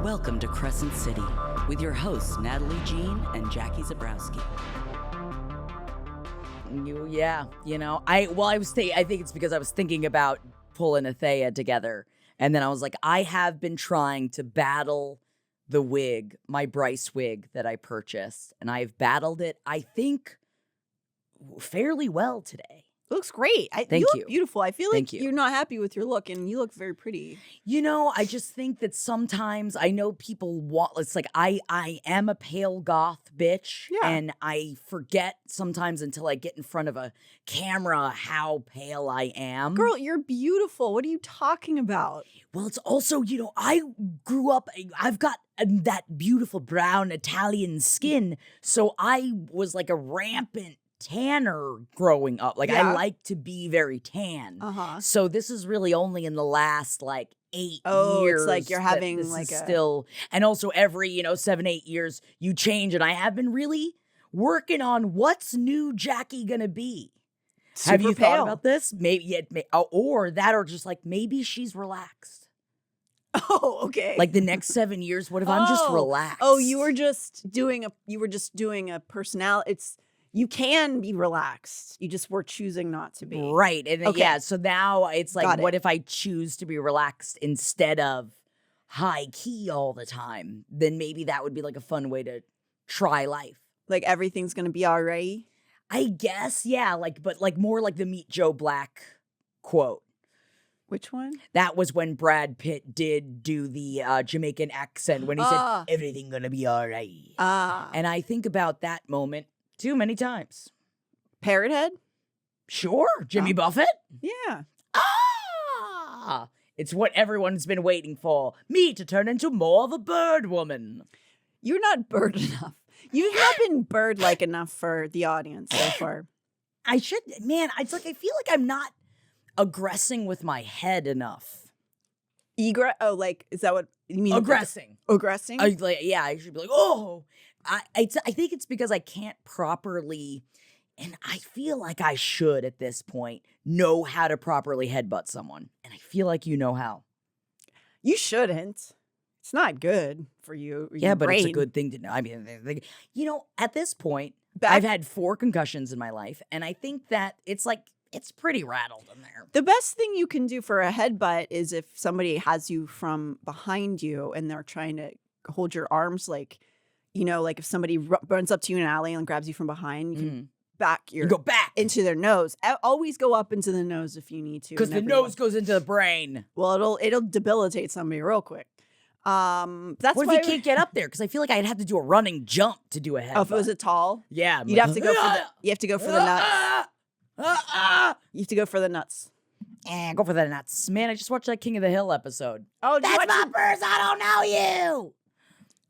Welcome to Crescent City with your hosts, Natalie Jean and Jackie Zabrowski. I think it's because I was thinking about pulling Athea together. And then I was like, I have been trying to battle the wig, my Bryce wig that I purchased. And I've battled it, I think, fairly well today. It looks great. Thank you look beautiful. I feel like you're not happy with your look, and you look very pretty. You know, I just think that sometimes I know people want, it's like I am a pale goth bitch, and I forget sometimes until I get in front of a camera how pale I am. Girl, you're beautiful. What are you talking about? Well, it's also, I grew up, I've got that beautiful brown Italian skin, so I was like a rampant tanner growing up. Like, I like to be very tan. So this is really only in the last, 8 years. It's like you're having still, and also every, 7-8 years you change, and I have been really working on what's new Jackie gonna be. Have you thought about this? Maybe or just maybe she's relaxed. Oh, okay. Like the next 7 years, what if I'm just relaxed? Oh, you were just doing a personality. You can be relaxed. You just were choosing not to be. Right. And so now it's like, what it. if I choose to be relaxed instead of high key all the time? Then maybe that would be like a fun way to try life. Like everything's going to be all right? I guess, yeah. But more like the Meet Joe Black quote. Which one? That was when Brad Pitt did do the Jamaican accent when he said, everything going to be all right. And I think about that moment too many times. Parrot Head? Sure. Jimmy Buffett? Yeah. It's what everyone's been waiting for. Me to turn into more of a bird woman. You're not bird enough. You've not been bird-like enough for the audience so far. I should, I feel like I'm not aggressing with my head enough. Is that what you mean? Aggressing. Aggressing? I should be like, oh. I think it's because I can't properly, and I feel like I should at this point, know how to properly headbutt someone. And I feel like you know how. You shouldn't. It's not good for you. Yeah, but it's a good thing to know. I mean, at this point, I've had 4 concussions in my life, and I think that it's pretty rattled in there. The best thing you can do for a headbutt is if somebody has you from behind you and they're trying to hold your arms if somebody runs up to you in an alley and grabs you from behind, you can go back into their nose. Always go up into the nose if you need to. Because the nose goes into the brain. Well, it'll debilitate somebody real quick. That's what if you can't get up there? Because I feel like I'd have to do a running jump to do a headbutt. Oh, if it was a tall? Yeah. You'd have to go for the. You have to go for the nuts. You have to go for the nuts. Go for the nuts. Man, I just watched that King of the Hill episode. Oh, that's Bumpers. I don't know you.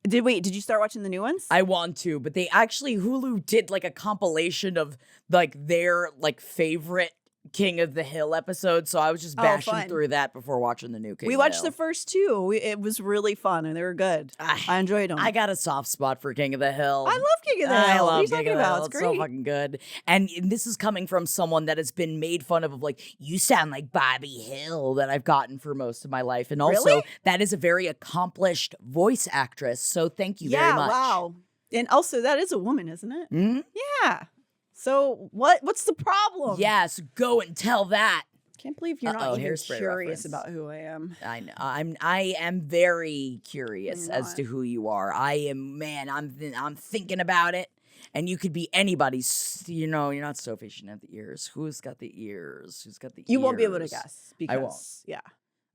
Did you start watching the new ones? I want to, but they actually, Hulu did a compilation of their favorite King of the Hill episodes. So I was just bashing through that before watching the new King of the Hill. We watched the first 2. It was really fun and they were good. I enjoyed them. I got a soft spot for King of the Hill. I love King of the Hill. I love what are you King talking of the about? Hill. It's great. So fucking good. And this is coming from someone that has been made fun of you sound like Bobby Hill, that I've gotten for most of my life. And also, that is a very accomplished voice actress. So thank you very much. Yeah, wow. And also, that is a woman, isn't it? Mm-hmm. Yeah. So what's the problem? Yes, go and tell that. Can't believe you're not even curious about who I am. I know. I am very curious as to who you are. I am, man. I'm thinking about it, and you could be anybody. You're not Sophie. She doesn't have the ears. Who's got the ears? Who's got the ears? You won't be able to guess because I won't. Yeah.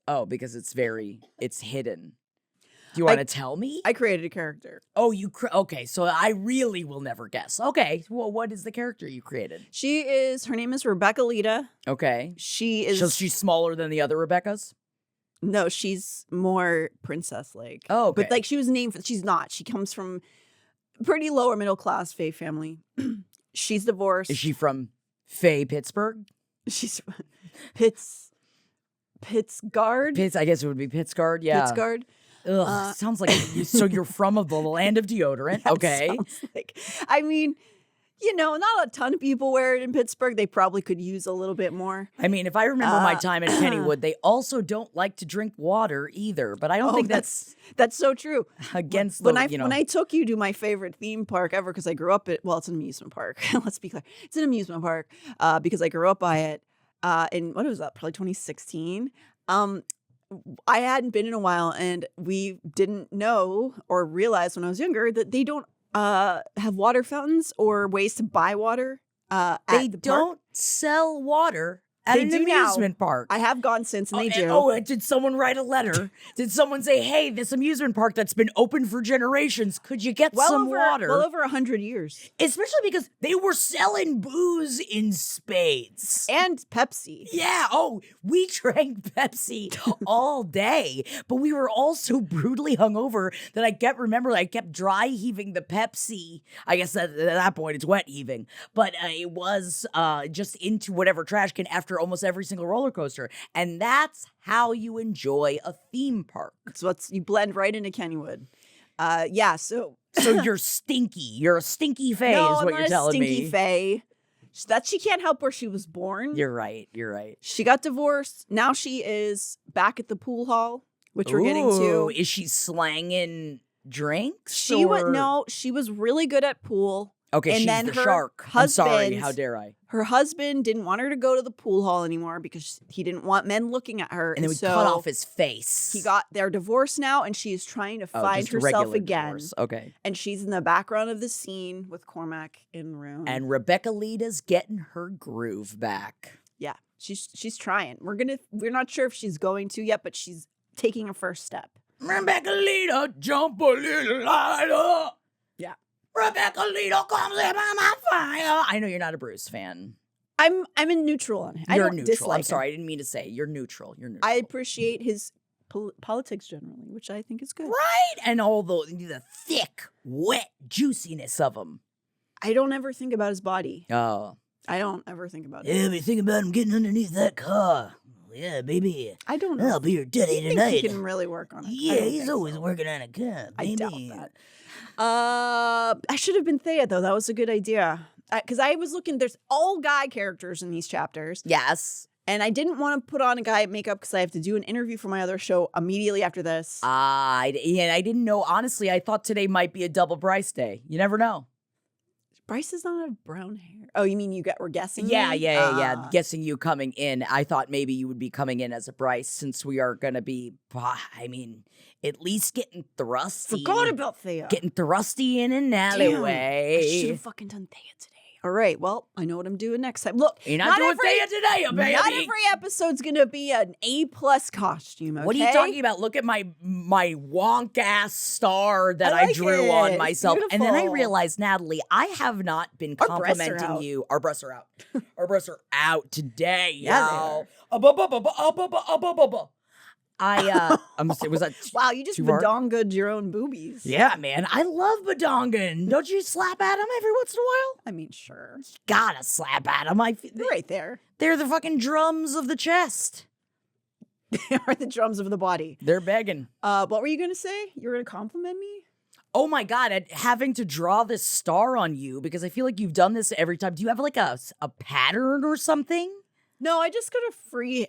Oh, because it's hidden. Do you want to tell me? I created a character. Oh, okay. So I really will never guess. Okay. Well, what is the character you created? Her name is Rebeccalita. Okay. So she's smaller than the other Rebeccas? No, she's more princess-like. Oh, okay. But she was named, she's not. She comes from pretty lower middle class Faye family. She's divorced. Is she from Faye, Pittsburgh? She's Pittsgard. I guess it would be Pittsgard. Yeah. Pittsgard. Ugh, sounds like so you're from the land of deodorant. Okay. I mean, You know, not a ton of people wear it in Pittsburgh. They probably could use a little bit more. I mean, if I remember my time at Kennywood, they also don't like to drink water either. But I don't think that's so true. against When I took you to my favorite theme park ever, because I grew up at, well, it's an amusement park. Let's be clear. It's an amusement park because I grew up by it in, what was that, probably 2016. I hadn't been in a while, and we didn't know or realize when I was younger that they don't have water fountains or ways to buy water. They don't sell water at an amusement park. I have gone since, and they do. Did someone write a letter? Did someone say, hey, this amusement park that's been open for generations, could you get some water? Well over 100 years. Especially because they were selling booze in spades. And Pepsi. Yeah. Oh, we drank Pepsi all day, but we were all so brutally hungover that I kept dry heaving the Pepsi. I guess at that point it's wet heaving, but it was just into whatever trash can after almost every single roller coaster. And that's how you enjoy a theme park. So you blend right into Kennywood. So you're stinky. You're a stinky fae is what you're telling me. No, I'm not a stinky fae. That she can't help where she was born. You're right. She got divorced. Now she is back at the pool hall, which we're getting to. Is she slanging drinks? She was really good at pool. Okay, and she's then the her shark. I'm sorry, how dare I? Her husband didn't want her to go to the pool hall anymore because he didn't want men looking at her. And then we cut off his face. They're divorced now, and she is trying to find herself again. Divorce. Okay. And she's in the background of the scene with Cormac and Ruhn. And Rebeccalita's getting her groove back. Yeah, she's trying. We're not sure if she's going to yet, but she's taking a first step. Rebeccalita, jump a little lighter. Yeah. Rebeccalita comes in my fire. I know you're not a Bruce fan. I'm in neutral on him. You're neutral. I'm sorry, I didn't mean to say. You're neutral. I appreciate his politics generally, which I think is good. Right? And all the thick, wet juiciness of him. I don't ever think about his body. Oh. I don't ever think about it. Yeah, but think about him getting underneath that car. Yeah, baby. I don't know. I'll be your daddy tonight. He can really work on it. Yeah, he's always working on a car. I doubt that. I should have been Thea, though. That was a good idea. Because I was looking, there's all guy characters in these chapters. Yes. And I didn't want to put on a guy makeup because I have to do an interview for my other show immediately after this. I didn't know. Honestly, I thought today might be a double Bryce day. You never know. Bryce does not have brown hair. Oh, you mean we're guessing? Yeah. Guessing you coming in. I thought maybe you would be coming in as a Bryce since we are going to be, at least getting thrusty. Forgot about Thea. Getting thrusty in an alleyway. I should have fucking done Thea today. All right, well, I know what I'm doing next time. Look, you're not doing Thea today, baby. Not every episode's going to be an A+ costume, okay? What are you talking about? Look at my wonk-ass star that I drew on myself. Beautiful. And then I realized, Natalie, I have not been complimenting you. Our breasts are out. Our breasts are out today, yeah, was that wow, you just badongaed your own boobies. Yeah, man. I love badongan. Don't you slap at them every once in a while? I mean, sure. You gotta slap at them. They're right there. They're the fucking drums of the chest. They are the drums of the body. They're begging. What were you going to say? You were going to compliment me? Oh my God, at having to draw this star on you because I feel like you've done this every time. Do you have like a pattern or something? No, I just got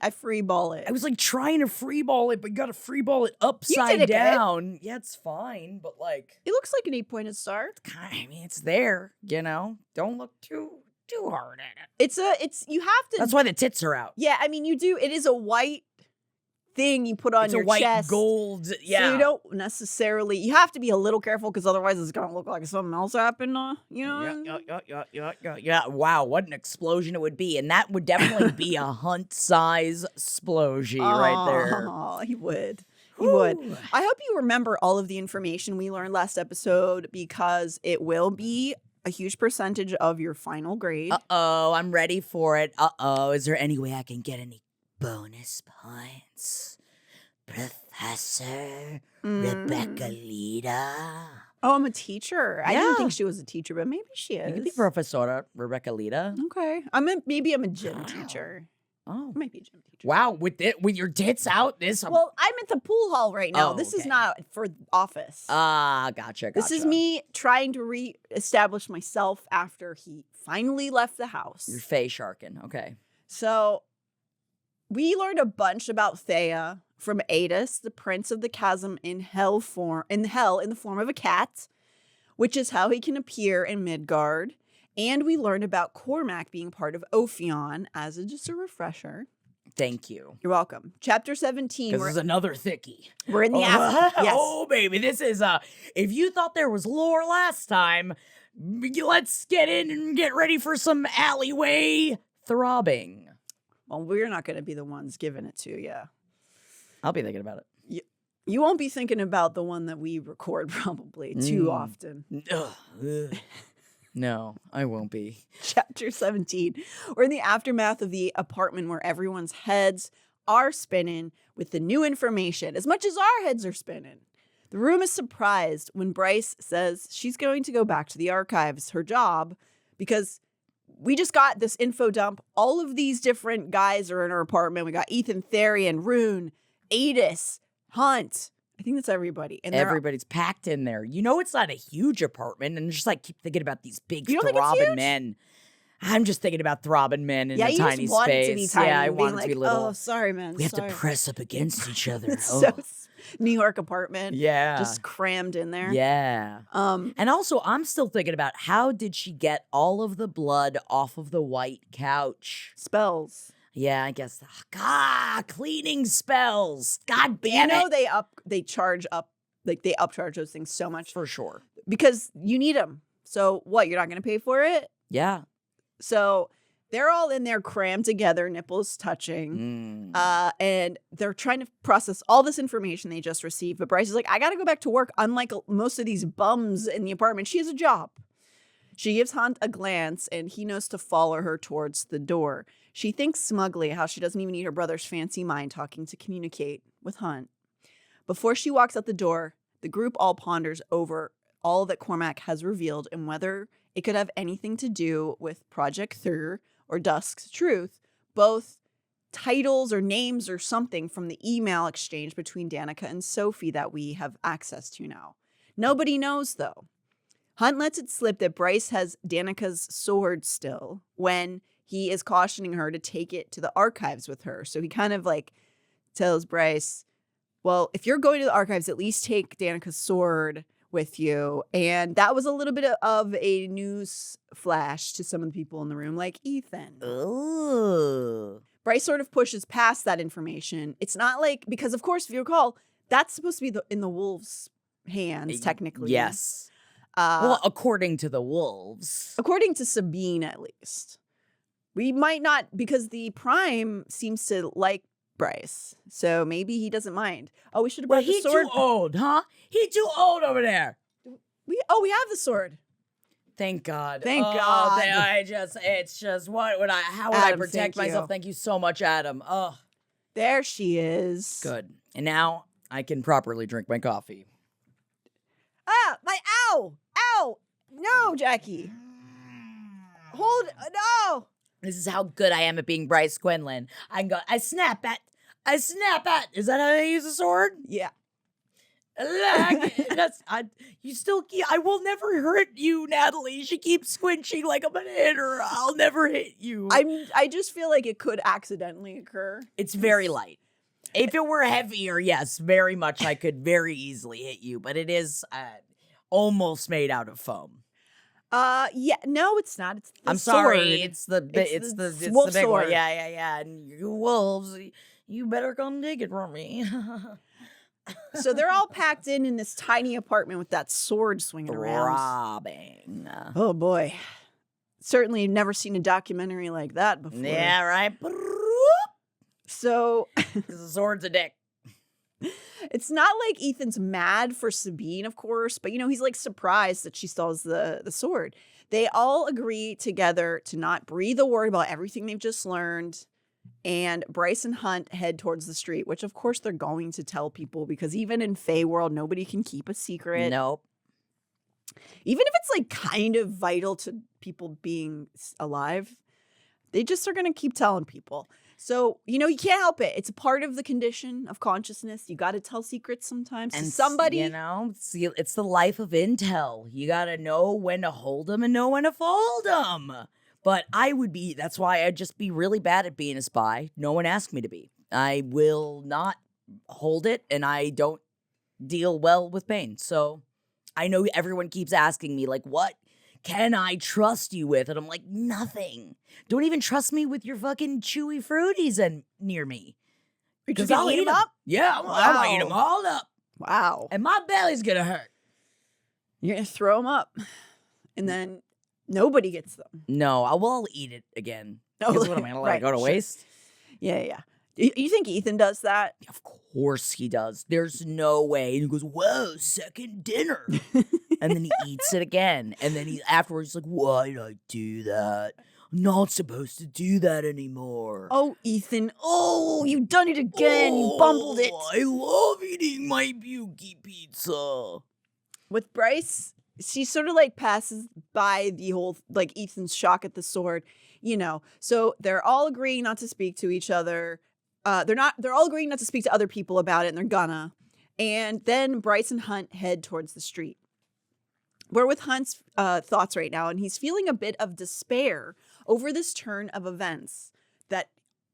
I free ball it. I was like trying to free ball it, but you got to free ball it upside down. Good. Yeah, it's fine, but like it looks like an 8-pointed star. It's there, you know. Don't look too hard at it. It's you have to. That's why the tits are out. Yeah, I mean you do. It is a white thing you put on your chest. It's a white gold. Yeah. So you don't necessarily. You have to be a little careful because otherwise it's gonna look like something else happened. You know. Yeah. Wow, what an explosion it would be, and that would definitely be a hunt size explosion right there. Oh, he would. He would. I hope you remember all of the information we learned last episode because it will be a huge percentage of your final grade. Uh-oh, I'm ready for it. Uh-oh, is there any way I can get any bonus points? Professor Rebeccalita. Oh, I'm a teacher. I didn't think she was a teacher, but maybe she is. You could be Professora Rebeccalita. Okay. Maybe I'm a gym teacher. Oh. I might be a gym teacher. Wow, with your tits out, Well, I'm at the pool hall right now. Oh, This is okay. not for office. Gotcha. This is me trying to re-establish myself after he finally left the house. You're Fae sharking. Okay. So we learned a bunch about Thea from Adis, the prince of the chasm in hell in the form of a cat, which is how he can appear in Midgard. And we learned about Cormac being part of Ophion as just a refresher. Thank you. You're welcome. Chapter 17. This is another thickie. We're in the yes. Oh, baby. This is, if you thought there was lore last time, let's get in and get ready for some alleyway throbbing. Well, we're not going to be the ones giving it to you. I'll be thinking about it. You won't be thinking about the one that we record probably too often. No, I won't be. Chapter 17. We're in the aftermath of the apartment where everyone's heads are spinning with the new information, as much as our heads are spinning. The room is surprised when Bryce says she's going to go back to the archives, her job, because we just got this info dump. All of these different guys are in her apartment. We got Ethan, Therian, Rune, Adis, Hunt. I think that's everybody. And everybody's packed in there. You know, it's not a huge apartment, and just like keep thinking about these big throbbing men. I'm just thinking about throbbing men in a tiny just want space. It to be tiny, yeah, I want it like, to be little. Oh, sorry, man. We have to press up against each other. So New York apartment. Yeah. Just crammed in there. Yeah. And also, I'm still thinking about how did she get all of the blood off of the white couch? Spells. Yeah, I guess. Cleaning spells. God damn it. They charge up, like they upcharge those things so much. For sure. Because you need them. So what, you're not going to pay for it? Yeah. So they're all in there crammed together, nipples touching. And they're trying to process all this information they just received. But Bryce is like, I got to go back to work. Unlike most of these bums in the apartment, she has a job. She gives Hunt a glance, and he knows to follow her towards the door. She thinks smugly how she doesn't even need her brother's fancy mind talking to communicate with Hunt. Before she walks out the door, the group all ponders over all that Cormac has revealed and whether it could have anything to do with Project Thur or Dusk's Truth, both titles or names or something from the email exchange between Danica and Sophie that we have access to now. Nobody knows, though. Hunt lets it slip that Bryce has Danica's sword still when he is cautioning her to take it to the archives with her. So he kind of like tells Bryce, well, if you're going to the archives, at least take Danica's sword with you. And that was a little bit of a news flash to some of the people in the room, like Ethan. Ooh. Bryce sort of pushes past that information. It's not like, because of course, if you recall, that's supposed to be in the wolves' hands, technically. Yes. Well, according to the wolves. According to Sabine, at least. We might not, because the Prime seems to like Bryce. So maybe he doesn't mind. Oh, we should have brought the sword. He's too old, huh? He's too old over there. We have the sword. Thank God. Thank God. It's just, how would Adam, I protect thank you. myself? Thank you so much, Adam. Oh. There she is. Good. And now I can properly drink my coffee. Ow! No, Jackie. No! This is how good I am at being Bryce Quinlan. I snap at. Is that how they use a sword? Yeah. I will never hurt you, Natalie. She keeps squinching like I'm gonna hit her. I'll never hit you. I just feel like it could accidentally occur. It's very light. If it were heavier, yes, very much I could very easily hit you, but it is almost made out of foam. Yeah, no, it's not. It's the I'm sword. sorry. It's the wolf big sword. one. Yeah. And you wolves, you better come dig it from me. So they're all packed in this tiny apartment with that sword swinging around. Throbbing. Oh boy. Certainly never seen a documentary like that before. Yeah, right. So The sword's a dick. it's not like Ethan's mad for Sabine, of course, but he's like surprised that she still has the sword. They all agree together to not breathe a word about everything they've just learned. And Bryce and Hunt head towards the street, which of course they're going to tell people because even in Fae world, nobody can keep a secret. Nope. Even if it's like kind of vital to people being alive, they just are going to keep telling people. So, you can't help it. It's a part of the condition of consciousness. You got to tell secrets sometimes to somebody. It's the life of intel. You got to know when to hold them and know when to fold them. But that's why I'd just be really bad at being a spy. No one asked me to be. I will not hold it, and I don't deal well with pain. So I know everyone keeps asking me, like, what can I trust you with? And I'm like, nothing. Don't even trust me with your fucking chewy fruities near me. Because I'll eat them up? Yeah, I'm gonna eat them all up. Wow. And my belly's gonna hurt. You're going to throw them up. And then nobody gets them. No, I'll eat it again. Oh, Because what am I gonna let it go to waste? Yeah. You think Ethan does that? Of course he does. There's no way. And he goes, whoa, second dinner. And then he eats it again. And then afterwards he's like, why did I do that? I'm not supposed to do that anymore. Oh, Ethan. Oh, you've done it again. You bumbled it. I love eating my pukey pizza. With Bryce, she sort of like passes by the whole, like, Ethan's shock at the sword, So they're all agreeing not to speak to each other. They're all agreeing not to speak to other people about it, and they're gonna. And then Bryce and Hunt head towards the street. We're with Hunt's thoughts right now, and he's feeling a bit of despair over this turn of events that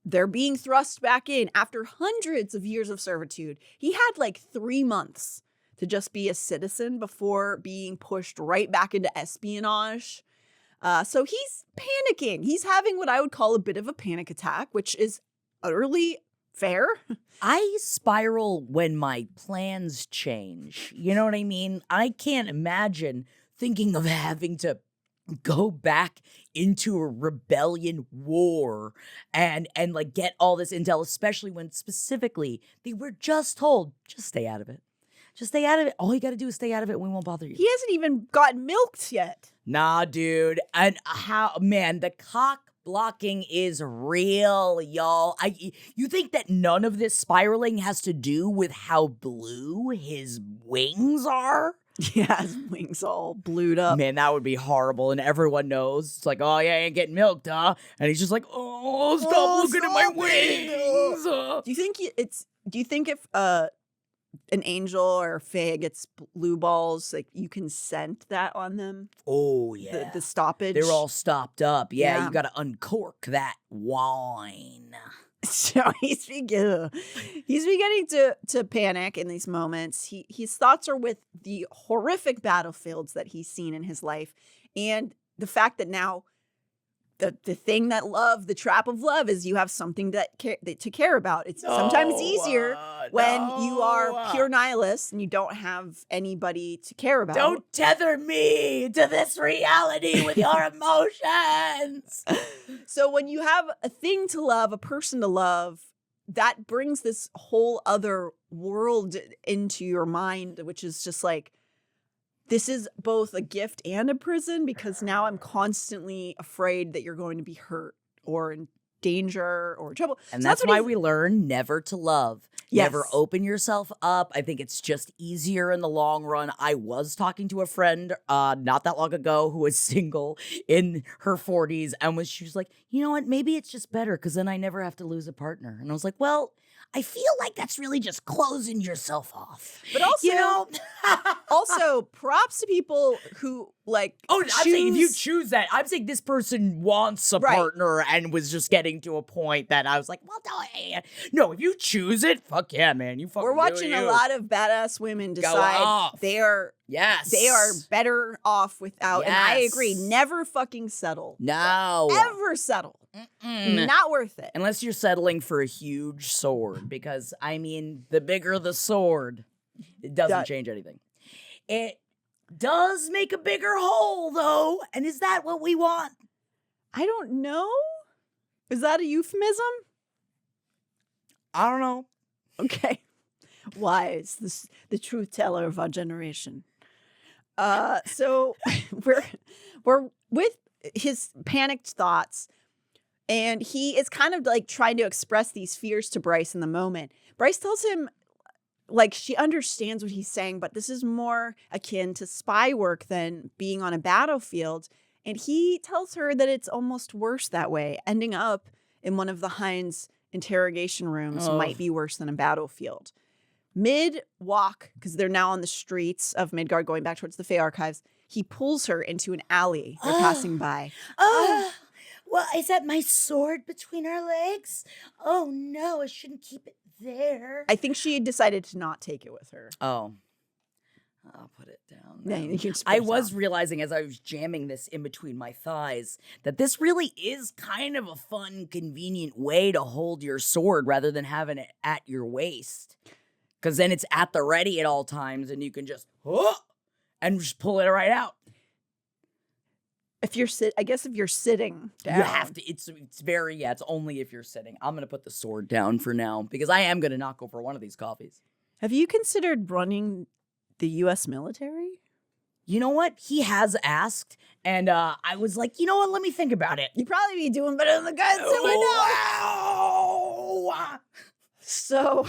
they're being thrust back in after hundreds of years of servitude. He had like 3 months to just be a citizen before being pushed right back into espionage. So he's panicking. He's having what I would call a bit of a panic attack, which is utterly fair. I spiral when my plans change. You know what I mean? I can't imagine thinking of having to go back into a rebellion war and like get all this intel, especially when specifically they were just told, just stay out of it. Just stay out of it. All you got to do is stay out of it and we won't bother you. He hasn't even gotten milked yet. Nah, dude. And the cock blocking is real, y'all. You think that none of this spiraling has to do with how blue his wings are? Yeah, his wings all blued up. Man, that would be horrible. And everyone knows. It's like, oh, yeah, I ain't getting milked, huh? And he's just like, oh, stop looking at my wings. Do you think if an angel or a fae gets blue balls, like, you can scent that on them? Oh, yeah. The stoppage? They're all stopped up. Yeah. You got to uncork that wine. So he's beginning to panic in these moments. His thoughts are with the horrific battlefields that he's seen in his life, and the fact that now the thing that the trap of love is you have something to care about. It's sometimes easier when you are pure nihilist and you don't have anybody to care about. Don't tether me to this reality with your emotions. So when you have a thing to love, a person to love, that brings this whole other world into your mind, which is just like, this is both a gift and a prison, because now I'm constantly afraid that you're going to be hurt or in danger or trouble. And so that's why we learn never to love. Yes. Never open yourself up. I think it's just easier in the long run. I was talking to a friend not that long ago who was single in her 40s, and she was like, you know what, maybe it's just better because then I never have to lose a partner. And I was like, well, I feel like that's really just closing yourself off. But also, also props to people who I'm saying if you choose that, I'm saying this person wants a partner and was just getting to a point that I was like, well, no, if you choose it, fuck yeah, man. You fucking We're watching a lot of badass women decide they are better off without. Yes. And I agree. Never fucking settle. No. Ever settle. Not worth it. Unless you're settling for a huge sword, because, I mean, the bigger the sword, it doesn't change anything. It does make a bigger hole, though. And is that what we want? I don't know. Is that a euphemism? I don't know. Okay. Wise, the truth teller of our generation. So we're with his panicked thoughts, and he is kind of like trying to express these fears to Bryce in the moment. Bryce tells him, like, she understands what he's saying, but this is more akin to spy work than being on a battlefield. And he tells her that it's almost worse that way, ending up in one of the Hinds' interrogation rooms might be worse than a battlefield. Mid-walk, because they're now on the streets of Midgard going back towards the Fey Archives, he pulls her into an alley they're passing by. Well, is that my sword between our legs? Oh, no, I shouldn't keep it there. I think she decided to not take it with her. Oh. I'll put it down. Yeah, you can just put I it was down. realizing as I was jamming this in between my thighs that this really is kind of a fun, convenient way to hold your sword rather than having it at your waist. Because then it's at the ready at all times and you can just, and just pull it right out. If you're I guess if you're sitting down. You have to, it's only if you're sitting. I'm going to put the sword down for now because I am going to knock over one of these coffees. Have you considered running the U.S. military? You know what? He has asked, and I was like, you know what? Let me think about it. You'd probably be doing better than the guys that we know. Wow. So,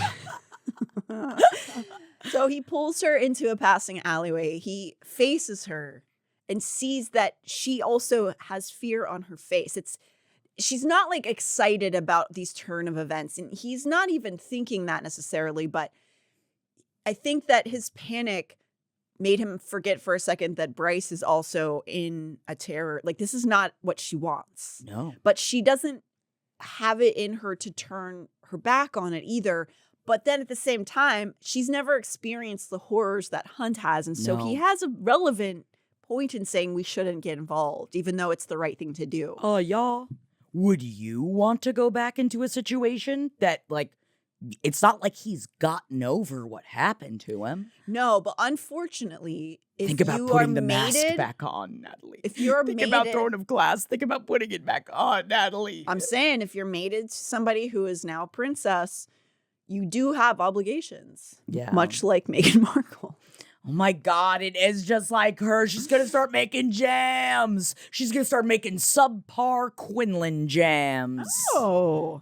so he pulls her into a passing alleyway. He faces her and sees that she also has fear on her face. She's not like excited about these turn of events, and he's not even thinking that necessarily, but I think that his panic made him forget for a second that Bryce is also in a terror. Like, this is not what she wants. No. But she doesn't have it in her to turn her back on it either. But then at the same time, she's never experienced the horrors that Hunt has. And so he has a relevant point in saying we shouldn't get involved, even though it's the right thing to do. Y'all, would you want to go back into a situation that, like, it's not like he's gotten over what happened to him? No, but unfortunately, if think about you putting are the mated, mask back on, Natalie. If you're think mated, about throwing of glass. Think about putting it back on, Natalie. I'm saying if you're mated to somebody who is now a princess, you do have obligations. Yeah. Much like Meghan Markle. Oh my God, it is just like her. She's going to start making jams. She's going to start making subpar Quinlan jams. Oh.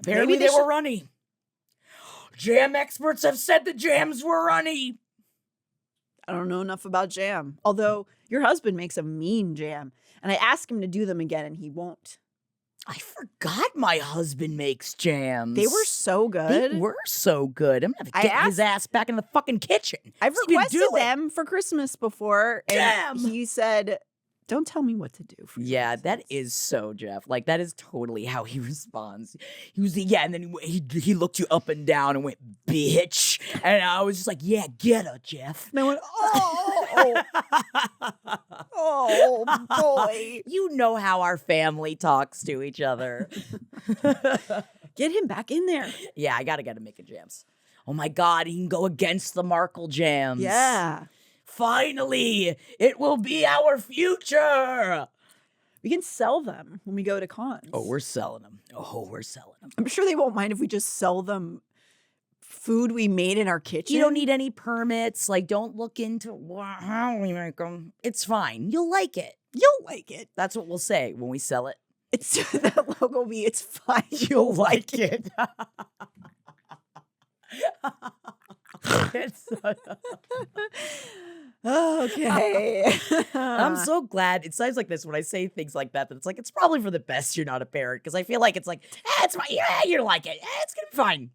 Apparently they were runny. Jam experts have said the jams were runny. I don't know enough about jam. Although your husband makes a mean jam. And I ask him to do them again and he won't. I forgot my husband makes jams. They were so good. They were so good. I'm going to get his ass back in the fucking kitchen. I've requested them for Christmas before. And he said, don't tell me what to do. Yeah, that is so Jeff. Like, that is totally how he responds. He was, and then he looked you up and down and went, bitch. And I was just like, yeah, get her, Jeff. And I went, oh, boy. You know how our family talks to each other. Get him back in there. Yeah, I got to get him making jams. Oh, my God, he can go against the Markle jams. Yeah. Finally, it will be our future. We can sell them when we go to cons. Oh, we're selling them. I'm sure they won't mind if we just sell them food we made in our kitchen. You don't need any permits. Like, don't look into how we make them. It's fine. You'll like it. That's what we'll say when we sell it. It's that logo will be, it's fine. You'll like it. Okay. I'm so glad. It sounds like this when I say things like that it's like, it's probably for the best you're not a parent. Because I feel like it's like, it's fine. Yeah, you're like it. It's going to be fine.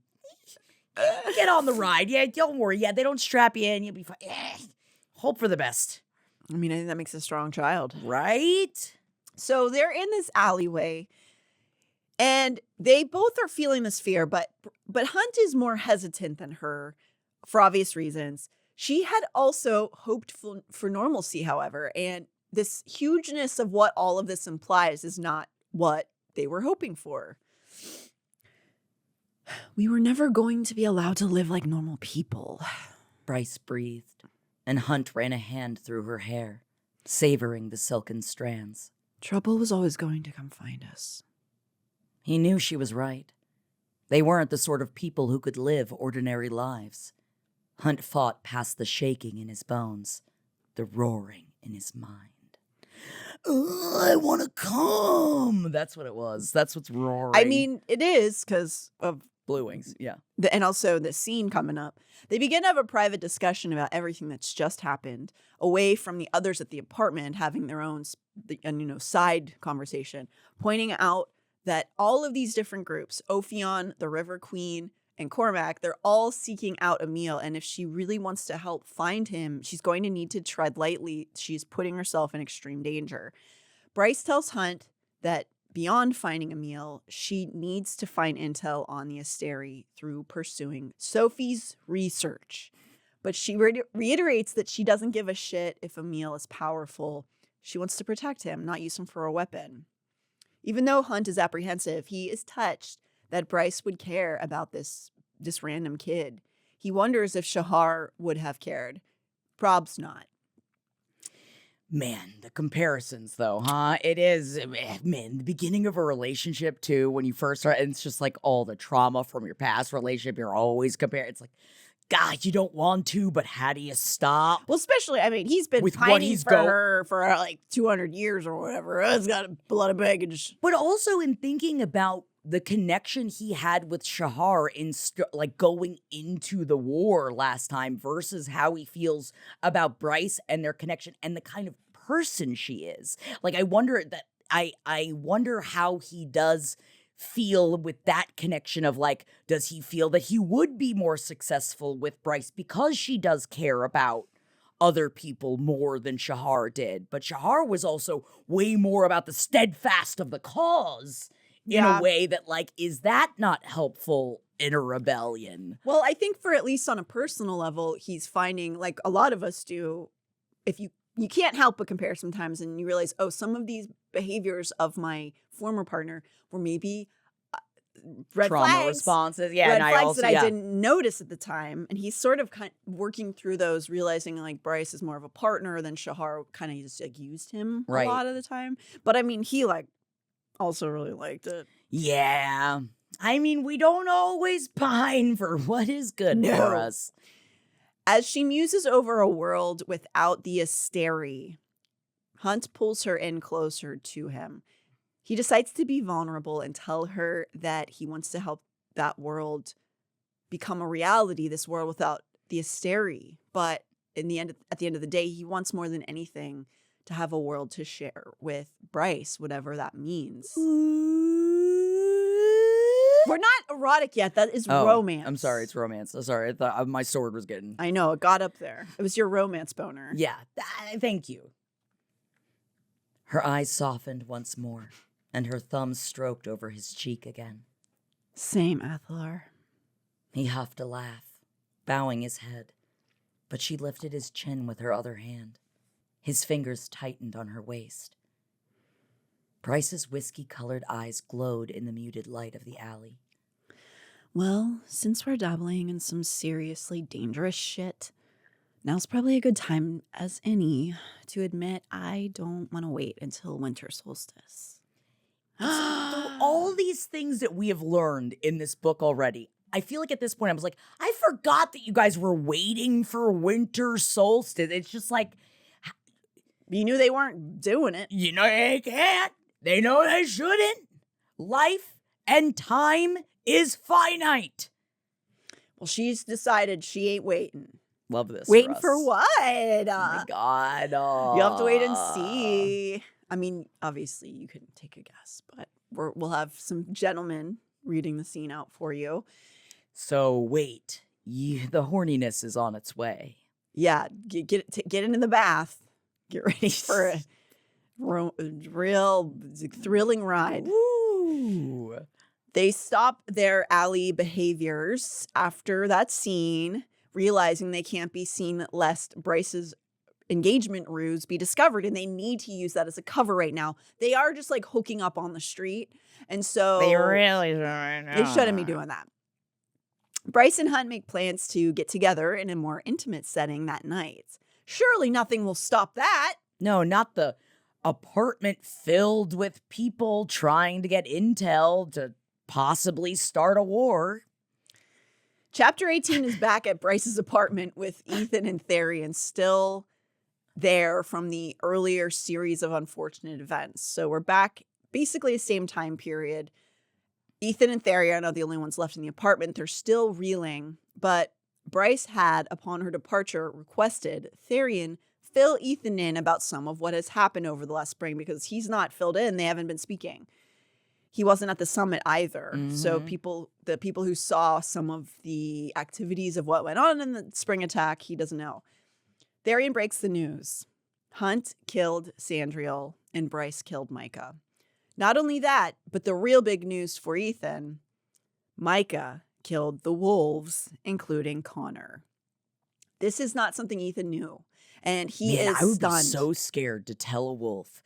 Get on the ride. Yeah, don't worry. Yeah, they don't strap you in. You'll be fine. Hope for the best. I mean, I think that makes a strong child. Right? So they're in this alleyway. And they both are feeling this fear. But Hunt is more hesitant than her for obvious reasons. She had also hoped for normalcy, however, and this hugeness of what all of this implies is not what they were hoping for. We were never going to be allowed to live like normal people. Bryce breathed, and Hunt ran a hand through her hair, savoring the silken strands. Trouble was always going to come find us. He knew she was right. They weren't the sort of people who could live ordinary lives. Hunt fought past the shaking in his bones, the roaring in his mind. I want to come. That's what it was. That's what's roaring. I mean, it is because of Blue Wings, yeah. And also the scene coming up. They begin to have a private discussion about everything that's just happened, away from the others at the apartment having their own, side conversation, pointing out that all of these different groups, Ophion, the River Queen, and Cormac, they're all seeking out Emil. And if she really wants to help find him, she's going to need to tread lightly. She's putting herself in extreme danger. Bryce tells Hunt that beyond finding Emil, she needs to find intel on the Asteri through pursuing Sophie's research. But she reiterates that she doesn't give a shit if Emil is powerful. She wants to protect him, not use him for a weapon. Even though Hunt is apprehensive, he is touched that Bryce would care about this random kid. He wonders if Shahar would have cared. Prob's not. Man, the comparisons though, huh? It is, man, the beginning of a relationship too, when you first start, and it's just like all the trauma from your past relationship, you're always comparing. It's like, God, you don't want to, but how do you stop? Well, especially, I mean, he's been With what pining he's for her for like 200 years or whatever. It's got a lot of baggage. But also in thinking about the connection he had with Shahar in like going into the war last time versus how he feels about Bryce and their connection and the kind of person she is. Like, I wonder that I wonder how he does feel with that connection of like, does he feel that he would be more successful with Bryce because she does care about other people more than Shahar did? But Shahar was also way more about the steadfast of the cause in a way that, like, is that not helpful in a rebellion? Well, I think for at least on a personal level, he's finding, like a lot of us do, if you can't help but compare sometimes and you realize, oh, some of these behaviors of my former partner were maybe red Trauma flags, responses. Yeah, red and flags I also, that I didn't notice at the time. And he's sort of working through those, realizing like Bryce is more of a partner than Shahar kind of just like used him a lot of the time. But I mean, he like also really liked it. Yeah. I mean, we don't always pine for what is good for us. As she muses over a world without the Asteri, Hunt pulls her in closer to him. He decides to be vulnerable and tell her that he wants to help that world become a reality, this world without the Asteri. But at the end of the day, he wants more than anything to have a world to share with Bryce, whatever that means. We're not erotic yet. That is romance. I'm sorry, it's romance. I'm sorry, I thought my sword was getting... I know, it got up there. It was your romance boner. Yeah, thank you. Her eyes softened once more, and her thumb stroked over his cheek again. Same, Athalar. He huffed a laugh, bowing his head, but she lifted his chin with her other hand. His fingers tightened on her waist. Bryce's whiskey-colored eyes glowed in the muted light of the alley. Well, since we're dabbling in some seriously dangerous shit, now's probably a good time as any to admit I don't want to wait until winter solstice. Through all these things that we have learned in this book already, I feel like at this point I was like, I forgot that you guys were waiting for winter solstice. It's just like... You knew they weren't doing it. You know they can't. They know they shouldn't. Life and time is finite. Well, she's decided she ain't waiting. Love this. Waiting for what? Oh my God. You have to wait and see. I mean, obviously you can take a guess, but we'll have some gentlemen reading the scene out for you. So wait, the horniness is on its way. Yeah, get into the bath. Get ready for a real thrilling ride. Woo! They stop their alley behaviors after that scene, realizing they can't be seen lest Bryce's engagement ruse be discovered, and they need to use that as a cover right now. They are just like hooking up on the street, and so they really shouldn't. They shouldn't be doing that. Bryce and Hunt make plans to get together in a more intimate setting that night. Surely nothing will stop that. No, not the apartment filled with people trying to get intel to possibly start a war. Chapter 18 is back at Bryce's apartment with Ethan and Therian still there from the earlier series of unfortunate events. So we're back basically the same time period. Ethan and Therian are the only ones left in the apartment. They're still reeling, but Bryce had, upon her departure, requested Therian fill Ethan in about some of what has happened over the last spring because he's not filled in. They haven't been speaking. he wasn't at the summit either. So Mm-hmm. the people who saw some of the activities of what went on in the spring attack, he doesn't know. Therian breaks the news. Hunt killed Sandriel and Bryce killed Micah. Not only that, but the real big news for Ethan, Micah killed the wolves, including Connor. This is not something Ethan knew. And he Man, is I would stunned. be so scared to tell a wolf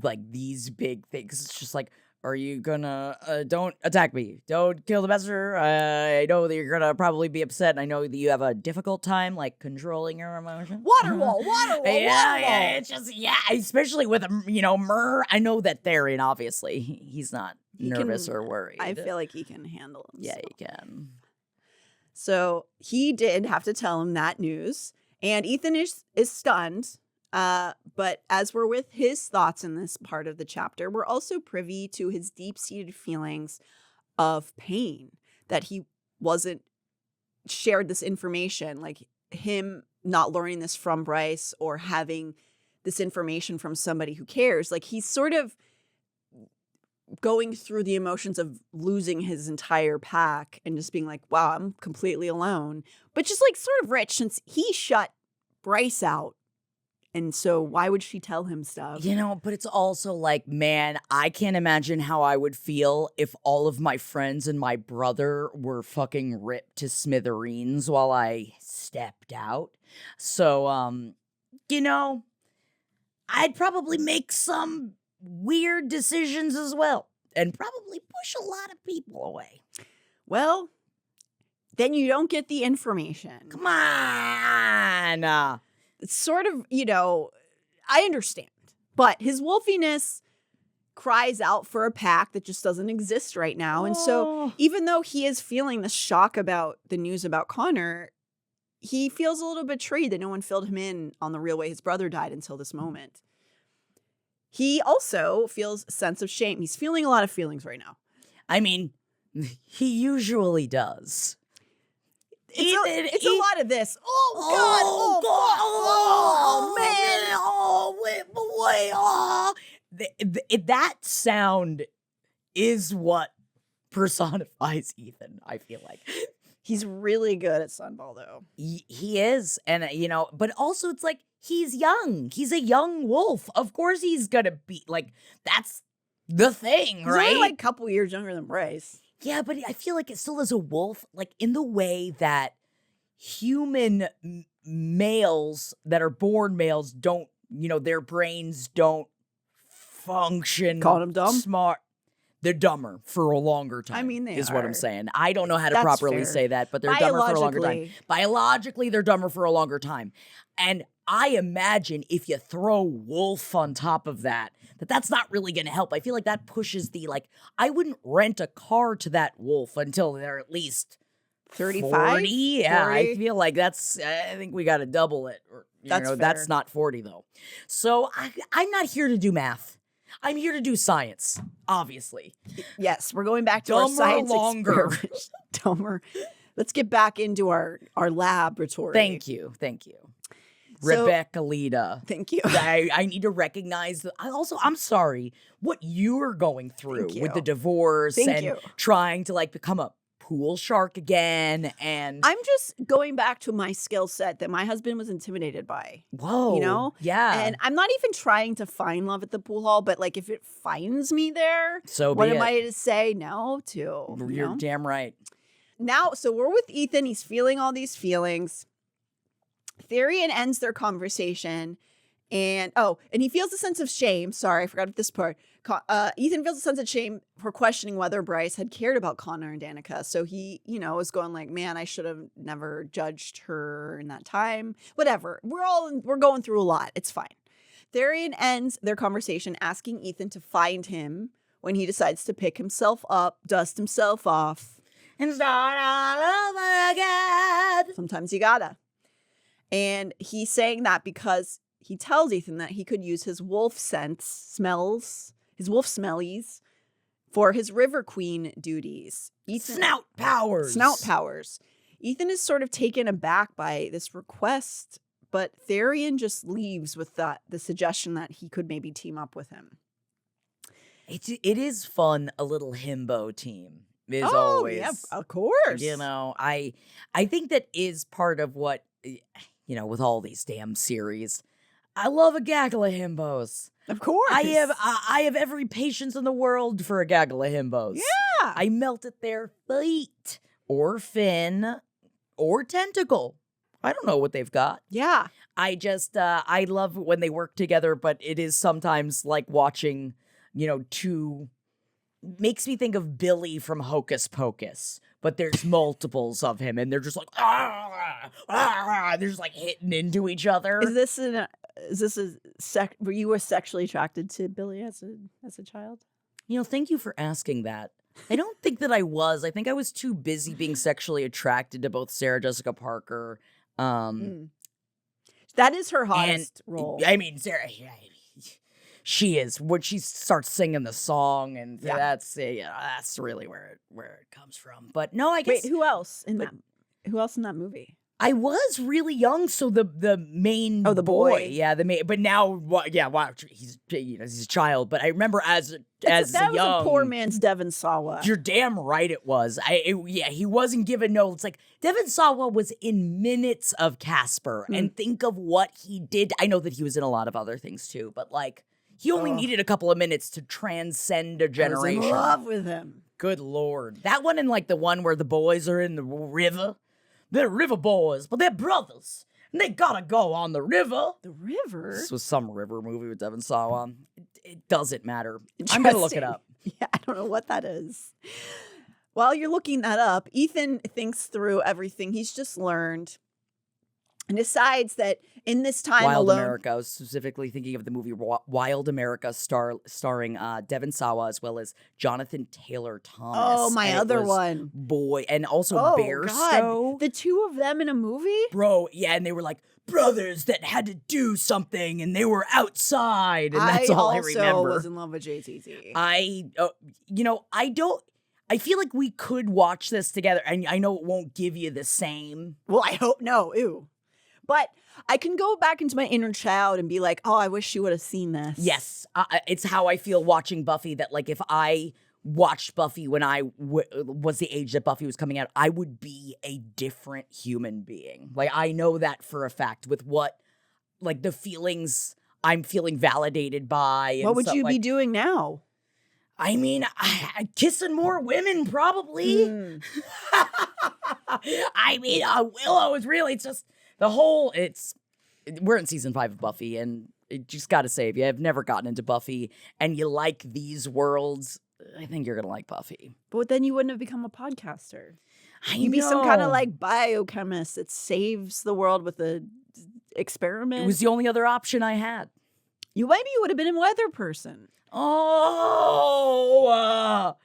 like these big things. It's just like, are you gonna don't attack me? Don't kill the messenger. I know that you're gonna probably be upset, and I know that you have a difficult time like controlling your emotions. Water wall, water wall, Yeah, water yeah, wall. it's just especially with Myrrh. I know that Therian obviously he's not nervous or worried. I feel like he can handle himself. Yeah, he can. So he did have to tell him that news. And Ethan is stunned. But as we're with his thoughts in this part of the chapter, we're also privy to his deep-seated feelings of pain that he wasn't shared this information, like him not learning this from Bryce or having this information from somebody who cares. Like he's sort of going through the emotions of losing his entire pack and just being like, wow, I'm completely alone. But just like sort of rich since he shut Bryce out. And so why would she tell him stuff? But it's also like, man, I can't imagine how I would feel if all of my friends and my brother were fucking ripped to smithereens while I stepped out. So, I'd probably make some weird decisions as well and probably push a lot of people away. Well, then you don't get the information. Come on. It's sort of, I understand. But his wolfiness cries out for a pack that just doesn't exist right now. And so even though he is feeling the shock about the news about Connor, he feels a little betrayed that no one filled him in on the real way his brother died until this moment. He also feels a sense of shame. He's feeling a lot of feelings right now. I mean, he usually does. It's a lot of this. Oh, man. That sound is what personifies Ethan, I feel like. He's really good at Sunball, though. He is. And, but also it's like, he's young. He's a young wolf. Of course he's gonna be, like, that's the thing, right? He's only like a couple years younger than Bryce. Yeah, but I feel like it still is a wolf, like in the way that human males that are born males don't, their brains don't function. Call them dumb? Smart. They're dumber for a longer time. I mean, they is are. what I'm saying. I don't know how to That's properly fair. say that, but they're dumber for a longer time. Biologically. Biologically, they're dumber for a longer time. And I imagine if you throw wolf on top of that, that's not really going to help. I feel like that pushes I wouldn't rent a car to that wolf until they're at least 35? 40. Yeah, 40? I feel like I think we got to double it. Or, That's fair. That's not 40 though. So I'm not here to do math. I'm here to do science, obviously. Yes, we're going back to our science longer. experiment. Dumber. Let's get back into our laboratory. Thank you. So- Rebeccalita. Thank you. I need to recognize that. I'm sorry what you're going through Thank with the you. divorce Thank and you. trying to become a pool shark again. And I'm just going back to my skill set that my husband was intimidated by. whoa, yeah. And I'm not even trying to find love at the pool hall, but if it finds me there, so what be am it. I to say no to? you You're know? damn right. Now, so we're with Ethan. He's feeling all these feelings. Therian ends their conversation. And he feels a sense of shame. Sorry, I forgot this part. Ethan feels a sense of shame for questioning whether Bryce had cared about Connor and Danica. So he, was going like, man, I should have never judged her in that time. Whatever. We're going through a lot. It's fine. Therian ends their conversation asking Ethan to find him when he decides to pick himself up, dust himself off. And start all over again. Sometimes you gotta. And he's saying that because he tells Ethan that he could use his wolf smellies, for his River Queen duties. Snout powers. Snout powers. Ethan is sort of taken aback by this request, but Therian just leaves with the suggestion that he could maybe team up with him. It is fun. A little himbo team is always, yeah, of course. you know, I think that is part of what, you know, with all these damn series. I love a gaggle of himbos. Of course. I have every patience in the world for a gaggle of himbos. Yeah. I melt at their feet or fin or tentacle. I don't know what they've got. Yeah. I love when they work together, but it is sometimes like watching, you know, two. Makes me think of Billy from Hocus Pocus, but there's multiples of him, and they're just like, they're just like hitting into each other. Were you sexually attracted to Billy as a child? You know, thank you for asking that. I don't think that I was. I think I was too busy being sexually attracted to both Sarah Jessica Parker. That is her hottest role. I mean, Sarah, she is when she starts singing the song, and that's really where it comes from. But no, I guess. Wait, who else in that movie? I was really young, so the main the boy. Yeah, the main. But now, wow, he's a child. But I remember as that young, was a poor man's Devon Sawa. You're damn right it was. He wasn't given no. It's like Devon Sawa was in minutes of Casper, and think of what he did. I know that he was in a lot of other things too, but like he only needed a couple of minutes to transcend a generation. I was in love with him. Good Lord, that one and like the one where the boys are in the river. They're river boys, but they're brothers. And they gotta go on the river. The river? This was some river movie with Devon Sawa. It doesn't matter. I'm gonna look it up. Yeah, I don't know what that is. While you're looking that up, Ethan thinks through everything he's just learned and decides that in this time Wild alone... America. I was specifically thinking of the movie Wild America starring Devon Sawa as well as Jonathan Taylor Thomas. Oh, my other one. Boy. And also Bearstow. God. The two of them in a movie? Bro, yeah, and they were like brothers that had to do something and they were outside. And that's all I remember. I also was in love with JTT. I feel like we could watch this together, and I know it won't give you the same. Well, I hope no. Ew. But I can go back into my inner child and be like, oh, I wish you would have seen this. Yes. It's how I feel watching Buffy, that like if I watched Buffy when I was the age that Buffy was coming out, I would be a different human being. Like I know that for a fact with what, like the feelings I'm feeling validated by. And what would you be doing now? I mean, kissing more women, probably. I mean, Willow is really, it's just the whole, we're in season 5 of Buffy, and you just got to say, if you have never gotten into Buffy and you like these worlds, I think you're going to like Buffy. But then you wouldn't have become a podcaster. You'd be some kind of like biochemist that saves the world with a experiment. It was the only other option I had. Maybe you would have been a weather person. Oh,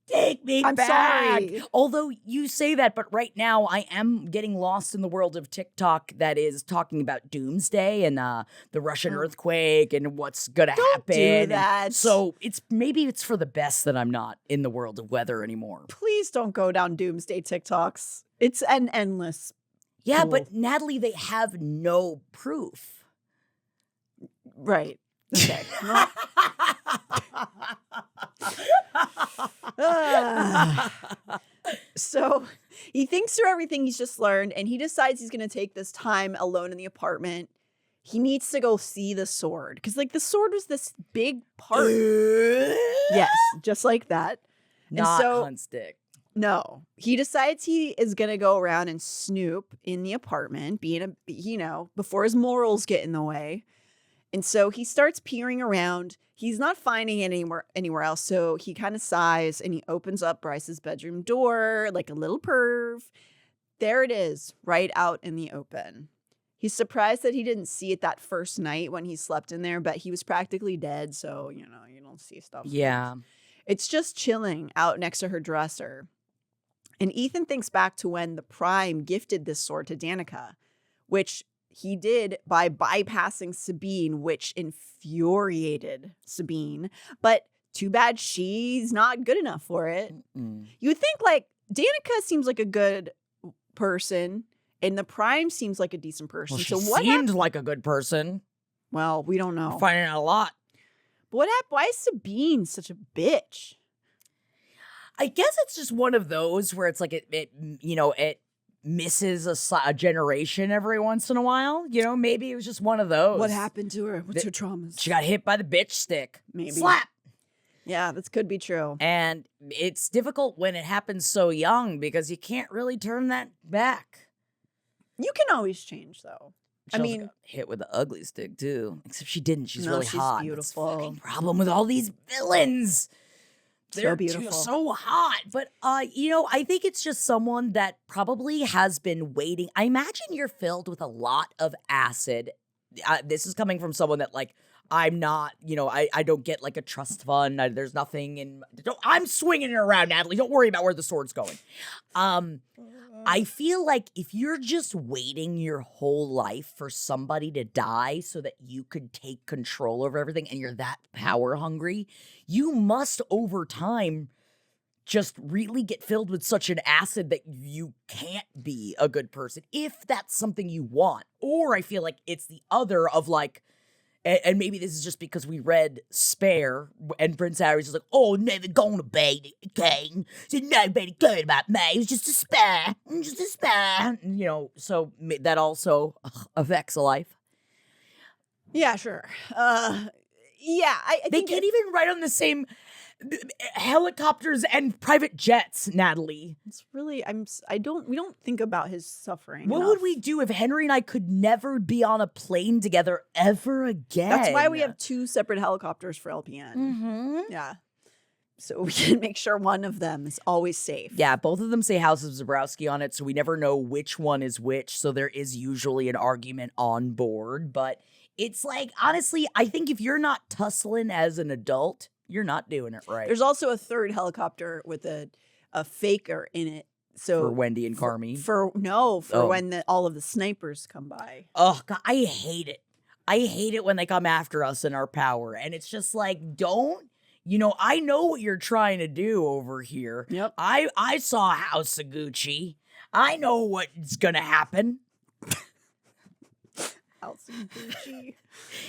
take me I'm back. sorry. Although you say that, but right now I am getting lost in the world of TikTok that is talking about doomsday and the Russian earthquake and what's going to happen. Don't do that. So maybe it's for the best that I'm not in the world of weather anymore. Please don't go down doomsday TikToks. It's an endless. Yeah, pool. but Natalie, they have no proof. Right. Okay. So he thinks through everything he's just learned, and he decides he's going to take this time alone in the apartment. He needs to go see the sword, because like the sword was this big part. Yes, just like that. Not Hunt's dick. No, he decides he is going to go around and snoop in the apartment, before his morals get in the way. And so he starts peering around. He's not finding it anywhere else. So he kind of sighs and he opens up Bryce's bedroom door like a little perv. There it is, right out in the open. He's surprised that he didn't see it that first night when he slept in there, but he was practically dead. So, you don't see stuff. Yeah. It's just chilling out next to her dresser. And Ethan thinks back to when the Prime gifted this sword to Danica, which he did by bypassing Sabine, which infuriated Sabine. But too bad she's not good enough for it. You would think like Danica seems like a good person and the Prime seems like a decent person. Well, she seemed like a good person. Well, we don't know. I'm finding out a lot. But what happened? Why is Sabine such a bitch? I guess it's just one of those where it's like it misses a generation every once in a while. Maybe it was just one of those. What happened to her? What's her traumas? She got hit by the bitch stick. Maybe. Slap. Yeah, this could be true. And it's difficult when it happens so young because you can't really turn that back. You can always change, though. She also got hit with the ugly stick, too. Except she didn't. She's really hot. Beautiful. That's the fucking problem with all these villains. They're so beautiful. So hot. But, I think it's just someone that probably has been waiting. I imagine you're filled with a lot of acid. This is coming from someone that, I'm not, I don't get, a trust fund. There's nothing I'm swinging it around, Natalie. Don't worry about where the sword's going. I feel like if you're just waiting your whole life for somebody to die so that you could take control over everything and you're that power hungry, you must over time just really get filled with such an acid that you can't be a good person if that's something you want. Or I feel like it's the other of and maybe this is just because we read Spare, and Prince Harry's just like, oh, never gonna be the king. So nobody cared about me. It was just a spare. Just a spare. So that also affects a life. Yeah, sure. I they think can't even ride on the same helicopters and private jets, Natalie. It's really, we don't think about his suffering. What enough. would we do if Henry and I could never be on a plane together ever again? That's why we have 2 separate helicopters for LPN. Mm-hmm. Yeah. So we can make sure one of them is always safe. Yeah, both of them say House of Zabrowski on it, so we never know which one is which, so there is usually an argument on board, but it's honestly, I think if you're not tussling as an adult, you're not doing it right. There's also a 3rd helicopter with a faker in it. So for Wendy and Carmi. For when all of the snipers come by. Oh, God, I hate it. I hate it when they come after us in our power. And it's just don't. I know what you're trying to do over here. Yep. I saw House of Gucci. I know what's going to happen.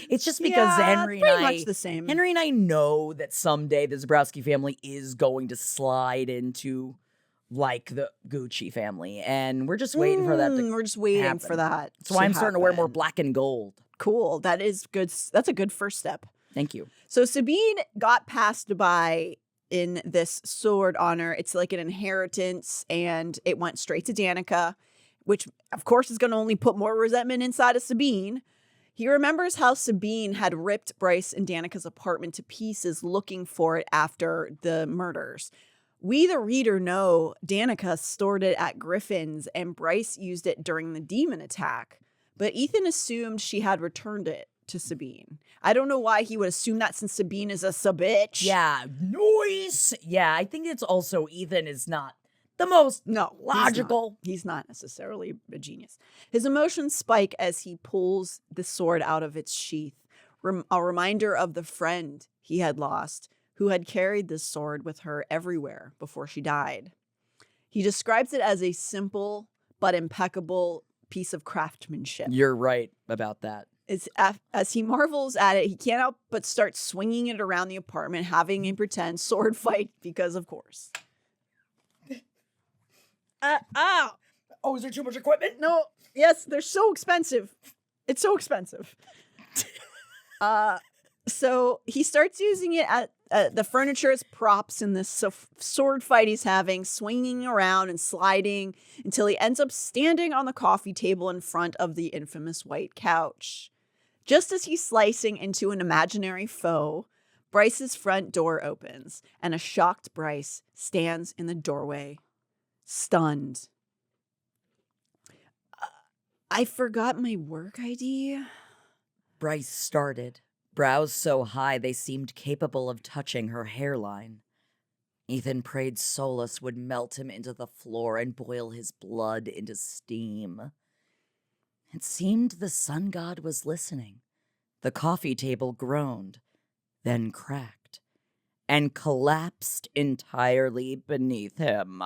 It's just because Henry and much the same. Henry and I know that someday the Zabrowski family is going to slide into the Gucci family, and we're just waiting for that to We're just waiting happen. for that. That's why I'm starting to wear more black and gold. Cool. That is good. That's a good first step. Thank you. So Sabine got passed by in this sword honor. It's like an inheritance, and it went straight to Danica, which, of course, is going to only put more resentment inside of Sabine. He remembers how Sabine had ripped Bryce and Danica's apartment to pieces looking for it after the murders. We, the reader, know Danica stored it at Griffin's and Bryce used it during the demon attack. But Ethan assumed she had returned it to Sabine. I don't know why he would assume that since Sabine is a sabitch. Yeah, noise. Yeah, I think it's also Ethan is not the most logical. He's not necessarily a genius. His emotions spike as he pulls the sword out of its sheath, a reminder of the friend he had lost who had carried this sword with her everywhere before she died. He describes it as a simple but impeccable piece of craftsmanship. You're right about that. As he marvels at it, he can't help but start swinging it around the apartment, having a pretend sword fight because, of course. Oh, is there too much equipment? No. Yes, they're so expensive. It's so expensive. So he starts using it at the furniture as props in this sword fight he's having, swinging around and sliding until he ends up standing on the coffee table in front of the infamous white couch. Just as he's slicing into an imaginary foe, Bryce's front door opens, and a shocked Bryce stands in the doorway, stunned. I forgot my work ID. Bryce started, brows so high they seemed capable of touching her hairline. Ethan prayed solace would melt him into the floor and boil his blood into steam. It seemed the sun god was listening. The coffee table groaned, then cracked, and collapsed entirely beneath him.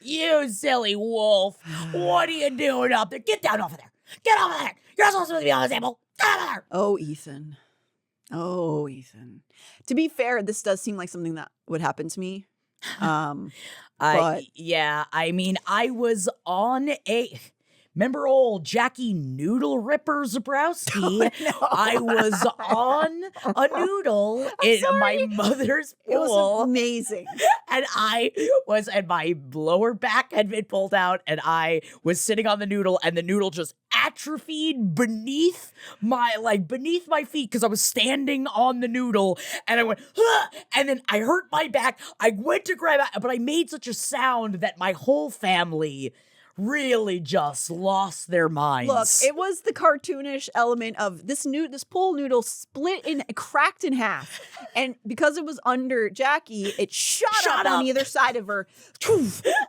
You silly wolf! What are you doing up there? Get down off of there! Get off of there! You're not supposed to be on the table! Get over there! Oh, Ethan. Oh, Ethan. To be fair, this does seem like something that would happen to me. But I mean, I was on remember old Jackie Noodle Ripper Zabrowski? No. I was on a noodle in my mother's It was pool. amazing. And my lower back had been pulled out, and I was sitting on the noodle, and the noodle just atrophied beneath my feet because I was standing on the noodle, and I went, huh! And then I hurt my back. I went to grab it, but I made such a sound that my whole family really just lost their minds. Look, it was the cartoonish element of this pool noodle cracked in half. And because it was under Jackie, it shot up on either side of her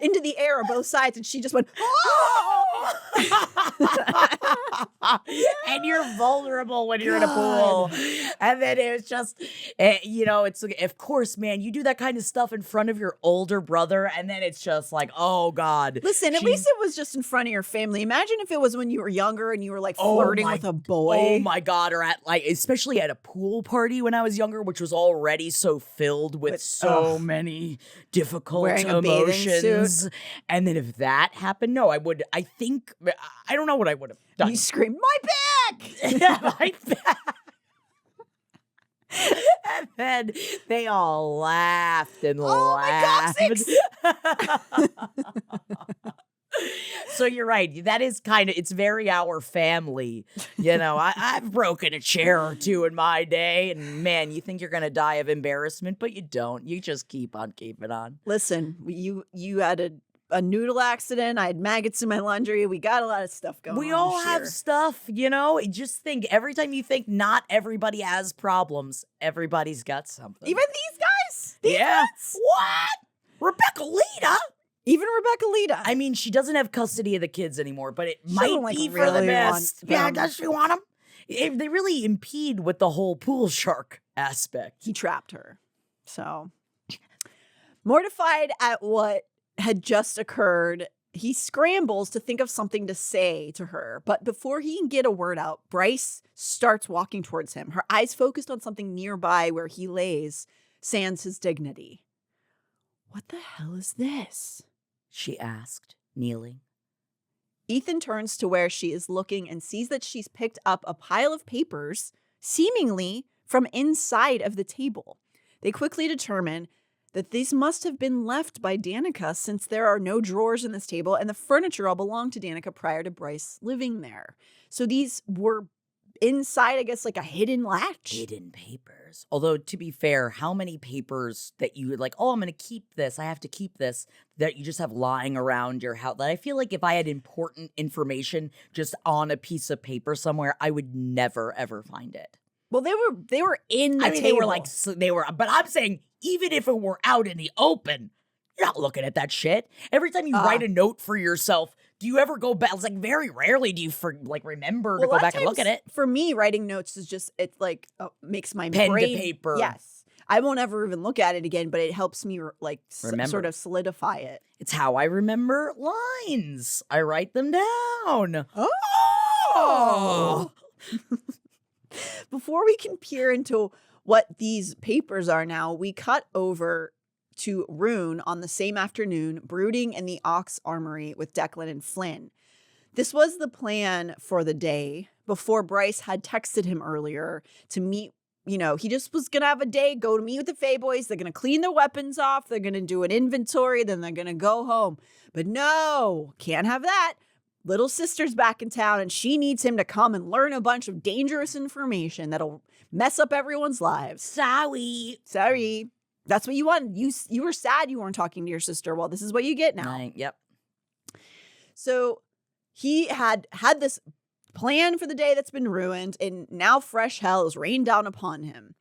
into the air on both sides. And she just went, oh! And you're vulnerable when you're in a pool. And then it was just, it's like, of course, man, you do that kind of stuff in front of your older brother. And then it's just like, oh, God. Listen, at least it was just in front of your family. Imagine if it was when you were younger and you were like flirting with a boy. Oh my God. Or especially at a pool party when I was younger, which was already so filled with so many difficult emotions. And then if that happened, no, I don't know what I would have done. You screamed, my back! My back! And then they all laughed and laughed. So you're right. That is it's very our family. I've broken a chair or two in my day, and man, you think you're going to die of embarrassment, but you don't. You just keep on keeping on. Listen, you had a noodle accident. I had maggots in my laundry. We got a lot of stuff going on. We all have stuff, Just think, every time you think not everybody has problems, everybody's got something. Even these guys. These nuts. What? Rebeccalita? Even Rebeccalita. I mean, she doesn't have custody of the kids anymore, but it might be for really the best. Does she want them? They really impede with the whole pool shark aspect. He trapped her. So, mortified at what had just occurred, he scrambles to think of something to say to her. But before he can get a word out, Bryce starts walking towards him, her eyes focused on something nearby where he lays, sans his dignity. What the hell is this? She asked, kneeling. Ethan turns to where she is looking and sees that she's picked up a pile of papers, seemingly from inside of the table. They quickly determine that these must have been left by Danica since there are no drawers in this table and the furniture all belonged to Danica prior to Bryce living there. So these were inside, I guess, like a hidden latch. Hidden papers. Although, to be fair, how many papers that you would like, oh, I'm going to keep this, I have to keep this, that you just have lying around your house? That I feel like if I had important information just on a piece of paper somewhere, I would never, ever find it. Well, they were in the table. But I'm saying, even if it were out in the open, you're not looking at that shit. Every time you write a note for yourself, do you ever go back? It's like very rarely do you remember to go back and look at it. For me, writing notes is just, makes my pen brain. To paper. Yes. I won't ever even look at it again, but it helps me sort of solidify it. It's how I remember lines. I write them down. Oh. Before we can peer into what these papers are now, we cut over to Rune on the same afternoon, brooding in the Ox Armory with Declan and Flynn. This was the plan for the day before Bryce had texted him earlier to meet. He just was going to have a day, go to meet with the Fae Boys. They're going to clean their weapons off. They're going to do an inventory. Then they're going to go home. But no, can't have that. Little sister's back in town and she needs him to come and learn a bunch of dangerous information that'll mess up everyone's lives. Sorry. That's what you want. You were sad you weren't talking to your sister. Well, this is what you get now. Yep. So he had this plan for the day that's been ruined, and now fresh hell is rained down upon him.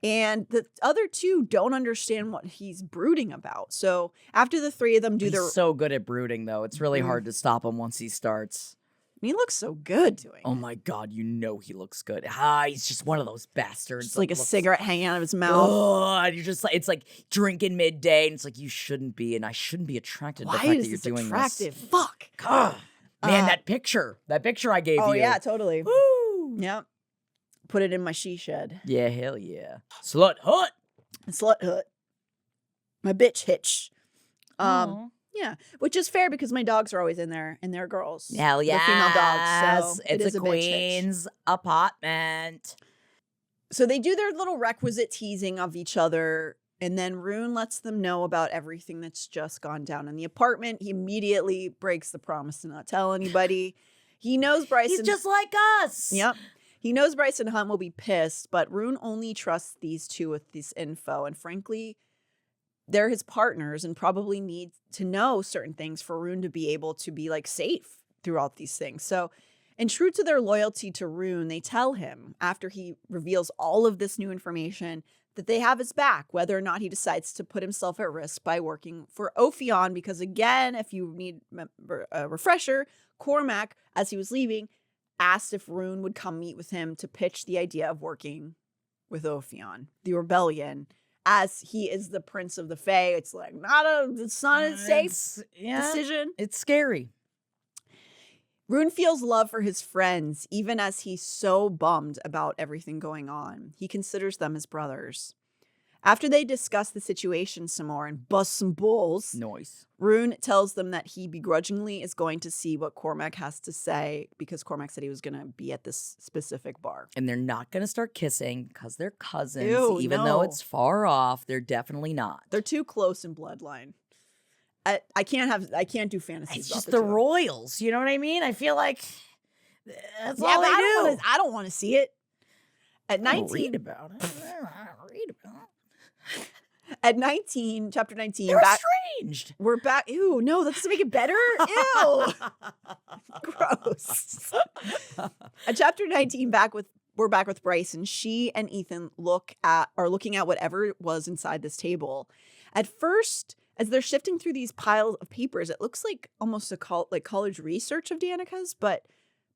And the other two don't understand what he's brooding about. So after the three of them He's so good at brooding, though. It's really hard to stop him once he starts. He looks so good doing it. Oh my God, he looks good. He's just one of those bastards. Just like a cigarette hanging out of his mouth. Oh, and you're just it's like drinking midday, and it's like you shouldn't be, and I shouldn't be attracted to the fact that you're doing attractive? This. Fuck. Man, that picture I gave you. Oh yeah, totally. Woo. Yep. put it in my she shed. Yeah, hell yeah. Slut hut. Slut hut. My bitch hitch. Aw. Yeah, which is fair because my dogs are always in there, and they're girls. Hell yeah. They're female dogs, so it it's is a a bitch hitch. queen's apartment. So they do their little requisite teasing of each other, and then Rune lets them know about everything that's just gone down in the apartment. He immediately breaks the promise to not tell anybody. He knows Bryce. He's just like us. Yep. He knows Bryce and Hunt will be pissed, but Rune only trusts these two with this info, and frankly, they're his partners and probably need to know certain things for Rune to be able to be like safe throughout these things. So, and true to their loyalty to Rune, they tell him after he reveals all of this new information that they have his back, whether or not he decides to put himself at risk by working for Ophion. Because again, if you need a refresher, Cormac, as he was leaving, asked if Rune would come meet with him to pitch the idea of working with Ophion, the rebellion. As he is the prince of the Fae, it's like it's not a safe decision. It's scary. Rune feels love for his friends, even as he's so bummed about everything going on. He considers them his brothers. After they discuss the situation some more and bust some balls, Noise. Rune tells them that he begrudgingly is going to see what Cormac has to say because Cormac said he was going to be at this specific bar. And they're not going to start kissing because they're cousins. Ew, even though it's far off, they're definitely not. They're too close in bloodline. I can't do fantasies. It's about just the the two. royals. You know what I mean? I feel like that's Yeah, all but they do. I don't want to see it. At I don't 19, read about it. I don't read about it. At 19, chapter 19, They're back, estranged. we're back. Ew, no, that doesn't make it better. Ew, gross. At chapter 19, we're back with Bryce, and she and Ethan are looking at whatever was inside this table. At first, as they're shifting through these piles of papers, it looks like almost like college research of Danica's, but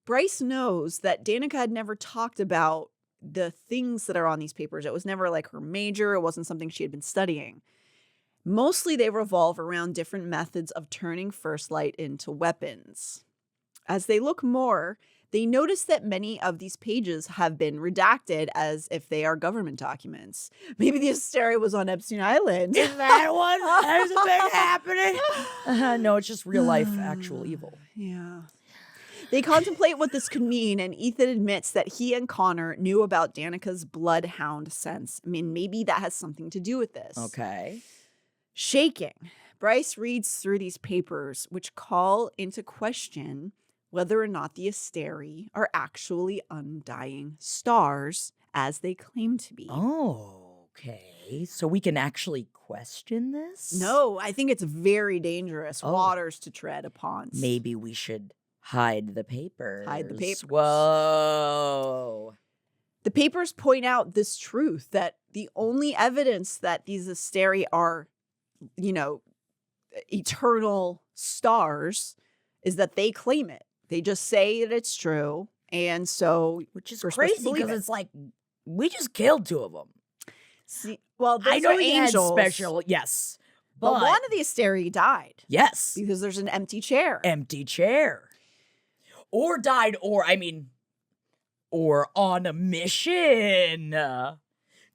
Bryce knows that Danica had never talked about the things that are on these papers. It was never like her major. It wasn't something she had been studying. Mostly they revolve around different methods of turning first light into weapons. As they look more, they notice that many of these pages have been redacted as if they are government documents. Maybe the Asteri was on Epstein Island. Is that one? There's a thing happening. No, it's just real life actual evil. Yeah. They contemplate what this could mean, and Ethan admits that he and Connor knew about Danica's bloodhound sense. I mean, maybe that has something to do with this. Okay. Shaking, Bryce reads through these papers, which call into question whether or not the Asteri are actually undying stars, as they claim to be. Oh, okay. So we can actually question this? No, I think it's very dangerous Oh. waters to tread upon. Maybe we should hide the papers. Hide the papers. Whoa. The papers point out this truth that the only evidence that these Asteri are, eternal stars is that they claim it. They just say that it's true. And so, Which is we're supposed to crazy believe because it. it's like, we just killed two of them. See, well, those I know are he angels, had special, yes. but one of the Asteri died yes. because there's an empty chair. Empty chair. Or died, or on a mission.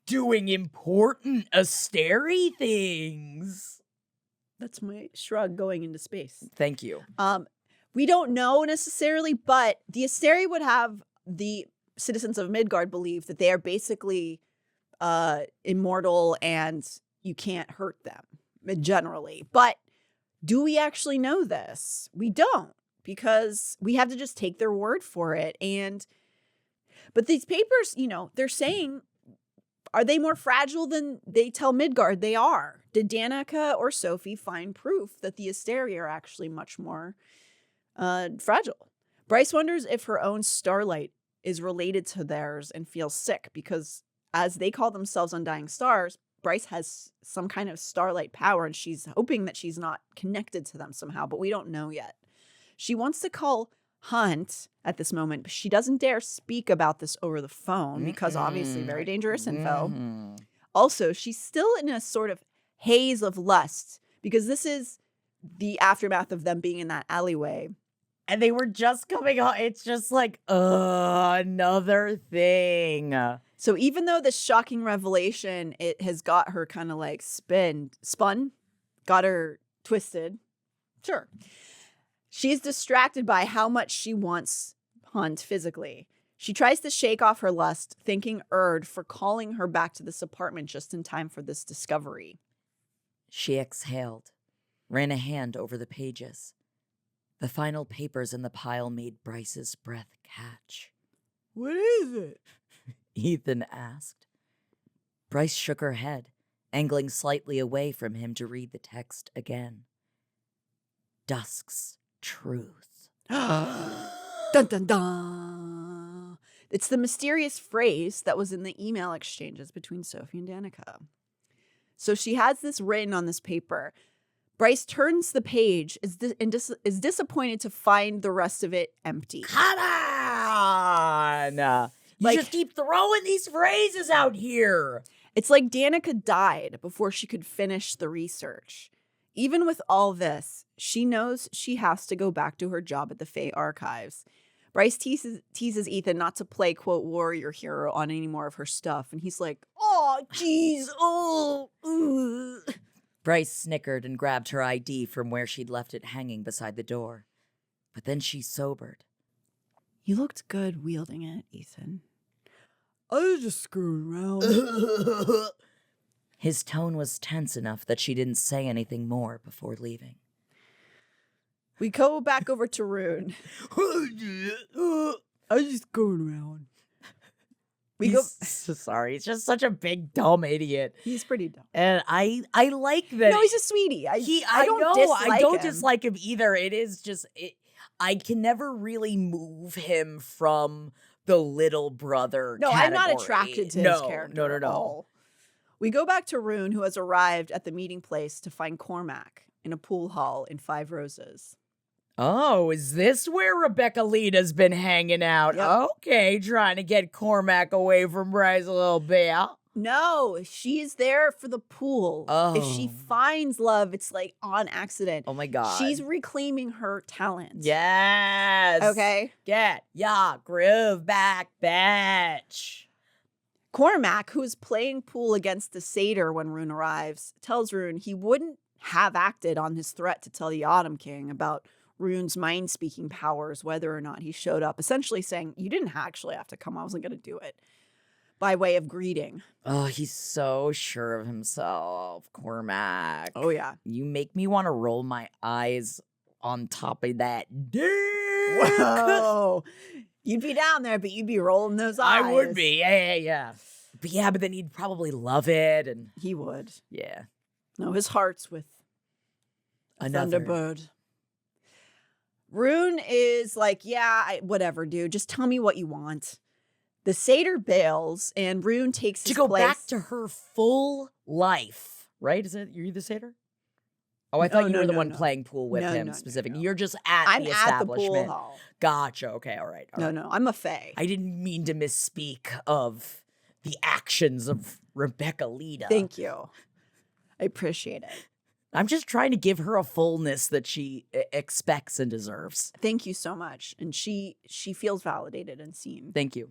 Doing important Asteri things. That's my shrug going into space. Thank you. We don't know necessarily, but the Asteri would have the citizens of Midgard believe that they are basically immortal and you can't hurt them generally. But do we actually know this? We don't, because we have to just take their word for it. But these papers, they're saying, are they more fragile than they tell Midgard they are? Did Danica or Sophie find proof that the Asteri are actually much more fragile? Bryce wonders if her own starlight is related to theirs and feels sick because, as they call themselves undying stars, Bryce has some kind of starlight power and she's hoping that she's not connected to them somehow, but we don't know yet. She wants to call Hunt at this moment, but she doesn't dare speak about this over the phone because obviously very dangerous info. Also, she's still in a sort of haze of lust because this is the aftermath of them being in that alleyway. And they were just coming home. It's just like, another thing. So even though this shocking revelation, it has got her kind of like spun, got her twisted. Sure. She's distracted by how much she wants Hunt physically. She tries to shake off her lust, thanking Erd for calling her back to this apartment just in time for this discovery. She exhaled, ran a hand over the pages. The final papers in the pile made Bryce's breath catch. What is it? Ethan asked. Bryce shook her head, angling slightly away from him to read the text again. Dusk's truth. Dun dun dun. It's the mysterious phrase that was in the email exchanges between Sophie and Danica. So she has this written on this paper. Bryce turns the page, is disappointed to find the rest of it empty. Come on! You just keep throwing these phrases out here. It's like Danica died before she could finish the research. Even with all this, she knows she has to go back to her job at the Fae Archives. Bryce teases Ethan not to play, quote, warrior hero on any more of her stuff. And he's like, oh, geez, oh. Bryce snickered and grabbed her ID from where she'd left it hanging beside the door. But then she sobered. You looked good wielding it, Ethan. I was just screwing around. His tone was tense enough that she didn't say anything more before leaving. We go back over to Rune. I was just going around. Sorry, he's just such a big dumb idiot. He's pretty dumb, and I like that. No, he's a sweetie. I don't dislike him either. It is just I can never really move him from the little brother. No, category. I'm not attracted to his character. No. We go back to Rune, who has arrived at the meeting place to find Cormac in a pool hall in Five Roses. Oh, is this where Rebeccalita's been hanging out? Yep. Okay, trying to get Cormac away from Bryce a little bit. No, she's there for the pool. Oh. If she finds love, it's like on accident. Oh my God. She's reclaiming her talent. Yes. Okay. Get ya groove back, bitch. Cormac, who is playing pool against the satyr when Rune arrives, tells Rune he wouldn't have acted on his threat to tell the Autumn King about Rune's mind-speaking powers, whether or not he showed up, essentially saying, you didn't actually have to come. I wasn't going to do it. By way of greeting. Oh, he's so sure of himself, Cormac. Oh, yeah. You make me want to roll my eyes on top of that dick. Whoa. You'd be down there, but you'd be rolling those eyes. I would be. Yeah. But then he'd probably love it. And he would. Yeah. No, his heart's with another Thunderbird. Rune is like, whatever, dude. Just tell me what you want. The satyr bails, and Rune takes his place. To go back to her full life, right? Is it you the satyr? Oh, I thought you were the one playing pool with him specifically. You're just at the establishment. I'm at the pool hall. Gotcha. Okay, all right. No, I'm a fae. I didn't mean to misspeak of the actions of Rebeccalita. Thank you. I appreciate it. I'm just trying to give her a fullness that she expects and deserves. Thank you so much. And she feels validated and seen. Thank you.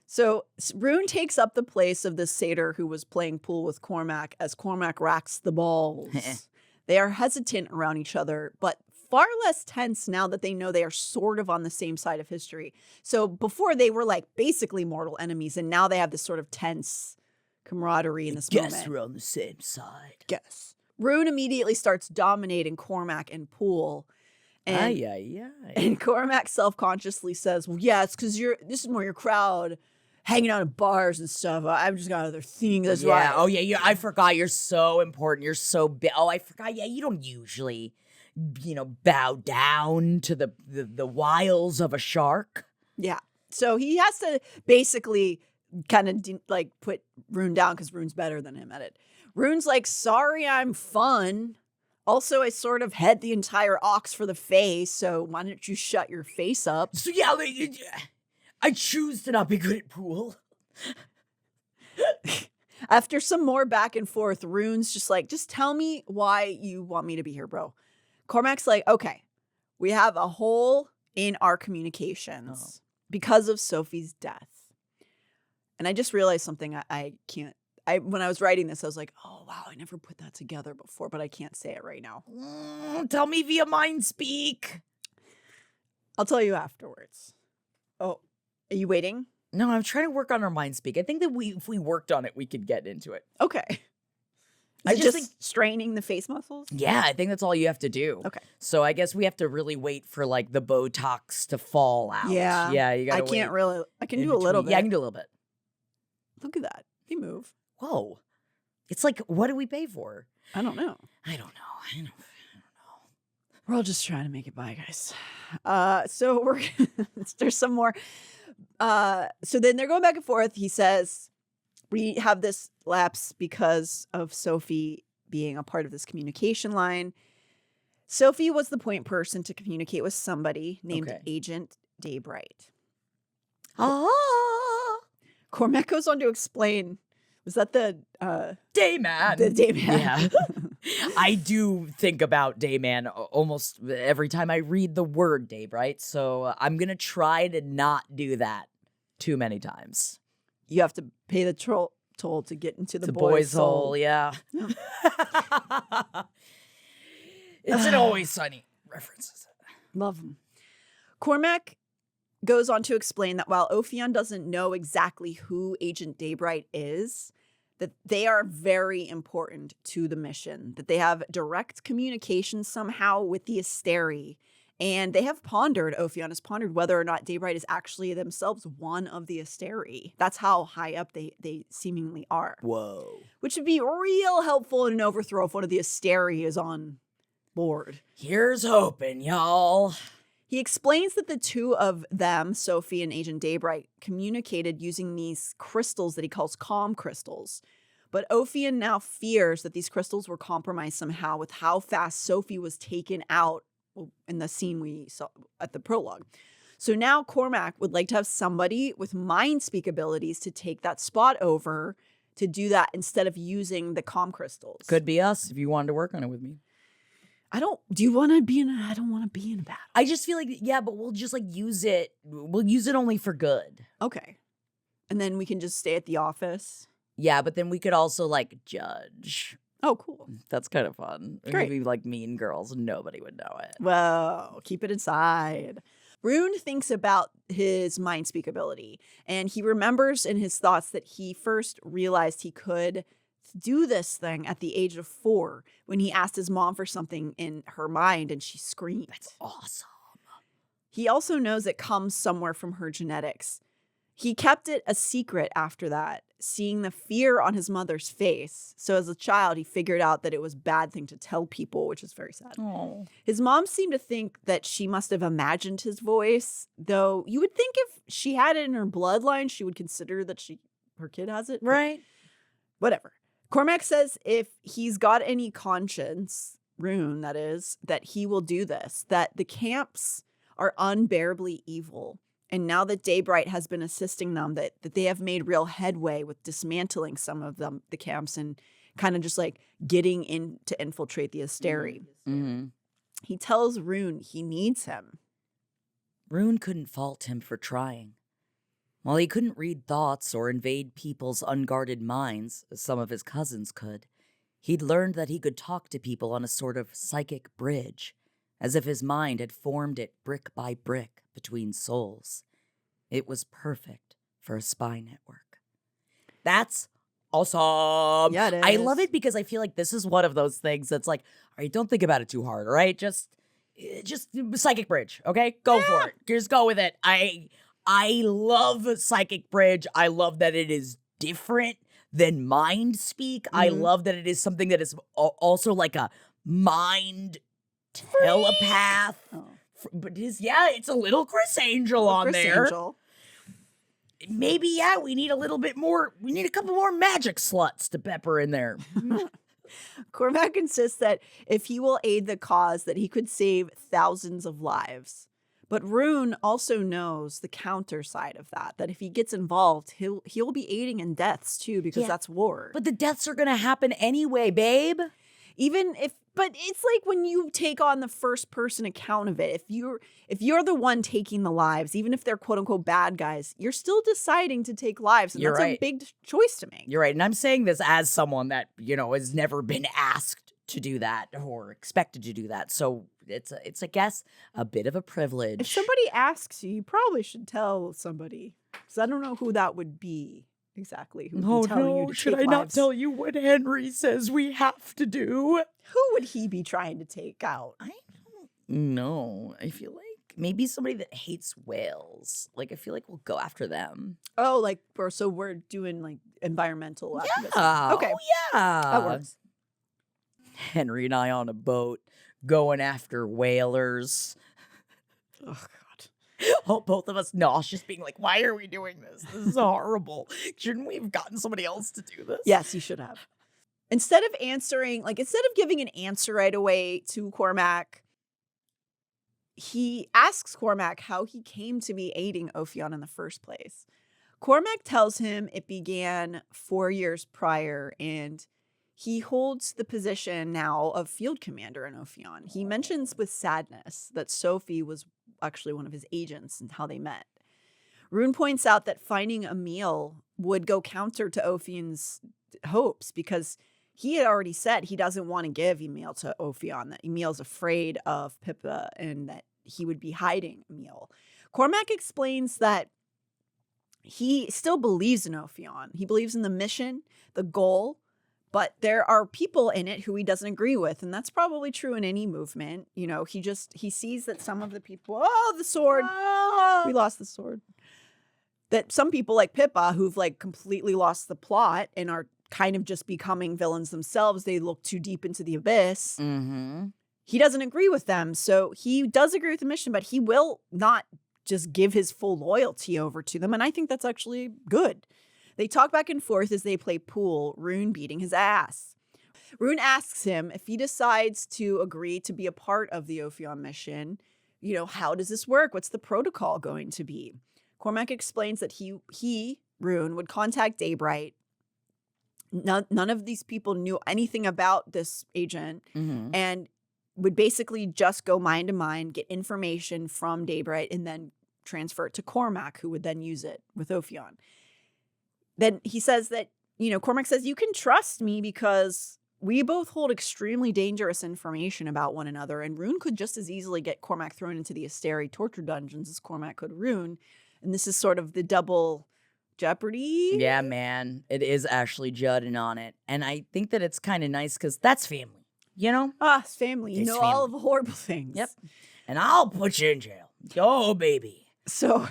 So Rune takes up the place of the satyr who was playing pool with Cormac as Cormac racks the balls. They are hesitant around each other, but far less tense now that they know they are sort of on the same side of history. So before they were like basically mortal enemies, and now they have this sort of tense camaraderie in this moment. Guess we're on the same side. Guess. Rune immediately starts dominating Cormac and pool. And, and Cormac self-consciously says, well, yeah, it's because this is more your crowd. Hanging out in bars and stuff. I've just got other things. That's right. Oh, yeah. I forgot. You're so important. You're so big. Oh, I forgot. Yeah, you don't usually, bow down to the wiles of a shark. Yeah. So he has to basically kind of put Rune down because Rune's better than him at it. Rune's like, sorry, I'm fun. Also, I sort of head the entire Ox for the Fae, so why don't you shut your face up? So yeah, I choose to not be good at pool. After some more back and forth, Rune's just like, just tell me why you want me to be here, bro. Cormac's like, okay, we have a hole in our communications because of Sophie's death. And I just realized something I can't. When I was writing this, I was like, oh, wow, I never put that together before, but I can't say it right now. Tell me via mind speak. I'll tell you afterwards. Oh, are you waiting? No, I'm trying to work on our mind speak. I think that if we worked on it, we could get into it. Okay. I Is it just just straining the face muscles? Yeah, I think that's all you have to do. Okay. So I guess we have to really wait for like the Botox to fall out. Yeah. Yeah, you gotta I can't wait really. I can in do a little between. bit. Yeah, I can do a little bit. Look at that. You move. Whoa. It's like, what do we pay for? I don't know. I don't know. We're all just trying to make it by, guys. So we're there's some more. So then they're going back and forth. He says, we have this lapse because of Sophie being a part of this communication line. Sophie was the point person to communicate with somebody named Agent Daybright. Cormac goes on to explain. Was that the Dayman? The Dayman. Yeah. I do think about Dayman almost every time I read the word Daybright, so I'm going to try to not do that too many times. You have to pay the toll to get into the boys' hole. Yeah. It's an Always Sunny references. Love them. Cormac goes on to explain that while Ophion doesn't know exactly who Agent Daybright is, that they are very important to the mission, that they have direct communication somehow with the Asteri, and they have pondered, Ophion has pondered whether or not Daybright is actually themselves one of the Asteri. That's how high up they seemingly are. Whoa. Which would be real helpful in an overthrow if one of the Asteri is on board. Here's hoping, y'all. He explains that the two of them, Sophie and Agent Daybright, communicated using these crystals that he calls calm crystals. But Ophion now fears that these crystals were compromised somehow with how fast Sophie was taken out in the scene we saw at the prologue. So now Cormac would like to have somebody with mind speak abilities to take that spot over to do that instead of using the calm crystals. Could be us if you wanted to work on it with me. I don't want to be in a battle. I just feel like, yeah, but we'll just like use it. We'll use it only for good. Okay. And then we can just stay at the office. Yeah, but then we could also like judge. Oh, cool. That's kind of fun. Great. Maybe like Mean Girls. Nobody would know it. Whoa, keep it inside. Rune thinks about his mind speak ability, and he remembers in his thoughts that he first realized he could do this thing at the age of 4 when he asked his mom for something in her mind and she screamed. That's awesome. He also knows it comes somewhere from her genetics. He kept it a secret after that, seeing the fear on his mother's face. So as a child, he figured out that it was a bad thing to tell people, which is very sad. Oh. His mom seemed to think that she must have imagined his voice, though you would think if she had it in her bloodline, she would consider that her kid has it. Right. Whatever. Cormac says if he's got any conscience, Rune, that is, that he will do this, that the camps are unbearably evil. And now that Daybright has been assisting them, that they have made real headway with dismantling some of the camps and kind of just like getting in to infiltrate the Asteri. Mm-hmm. He tells Rune he needs him. Rune couldn't fault him for trying. While he couldn't read thoughts or invade people's unguarded minds, as some of his cousins could, he'd learned that he could talk to people on a sort of psychic bridge, as if his mind had formed it brick by brick between souls. It was perfect for a spy network. That's awesome. Yeah, it is. I love it because I feel like this is one of those things that's like, all right, don't think about it too hard, all right? Just psychic bridge, okay? Go for it. Just go with it. I love psychic bridge. I love that it is different than mind speak. Mm-hmm. I love that it is something that is also like a mind telepath. Oh. But it's a little Chris Angel on there. Angel. Maybe, we need a little bit more. We need a couple more magic sluts to pepper in there. Cormac insists that if he will aid the cause, that he could save thousands of lives. But Rune also knows the counter side of that if he gets involved, he'll be aiding in deaths too, because that's war. But the deaths are going to happen anyway, babe. But it's like when you take on the first person account of it, if you're the one taking the lives, even if they're quote unquote bad guys, you're still deciding to take lives. And that's a big choice to make. You're right. And I'm saying this as someone that, has never been asked to do that or expected to do that. So it's I guess, a bit of a privilege. If somebody asks you, you probably should tell somebody. Because I don't know who that would be. Exactly. Who would be telling you to should take I not lives. tell you what Henry says we have to do? Who would he be trying to take out? I don't know. I feel like maybe somebody that hates whales. Like, I feel like we'll go after them. Oh, like, so we're doing like environmental activism. Okay. Oh, yeah. That works. Henry and I on a boat going after whalers. Oh, God. Oh, both of us nauseous, being like, why are we doing this? This is horrible. Shouldn't we have gotten somebody else to do this? Yes, you should have. Instead of giving an answer right away to Cormac, he asks Cormac how he came to be aiding Ophion in the first place. Cormac tells him it began 4 years prior, and he holds the position now of field commander in Ophion. He mentions with sadness that Sophie was actually one of his agents and how they met. Ruhn points out that finding Emil would go counter to Ophion's hopes because he had already said he doesn't want to give Emil to Ophion, that Emil's afraid of Pippa and that he would be hiding Emil. Cormac explains that he still believes in Ophion. He believes in the mission, the goal, but there are people in it who he doesn't agree with. And that's probably true in any movement. He sees that some of the people, the sword, we lost the sword. That some people like Pippa, who've like completely lost the plot and are kind of just becoming villains themselves, they look too deep into the abyss. Mm-hmm. He doesn't agree with them. So he does agree with the mission, but he will not just give his full loyalty over to them. And I think that's actually good. They talk back and forth as they play pool, Ruhn beating his ass. Ruhn asks him if he decides to agree to be a part of the Ophion mission, how does this work? What's the protocol going to be? Cormac explains that he Ruhn, would contact Daybright. None of these people knew anything about this agent, and would basically just go mind to mind, get information from Daybright, and then transfer it to Cormac, who would then use it with Ophion. Then he says that, Cormac says, you can trust me because we both hold extremely dangerous information about one another. And Ruhn could just as easily get Cormac thrown into the Asteri torture dungeons as Cormac could Ruhn. And this is sort of the double jeopardy. Yeah, man. It is Ashley Judd in on it. And I think that it's kind of nice because that's family, It's family. You know family. all of the horrible things. Yep. And I'll put you in jail. Oh, baby. So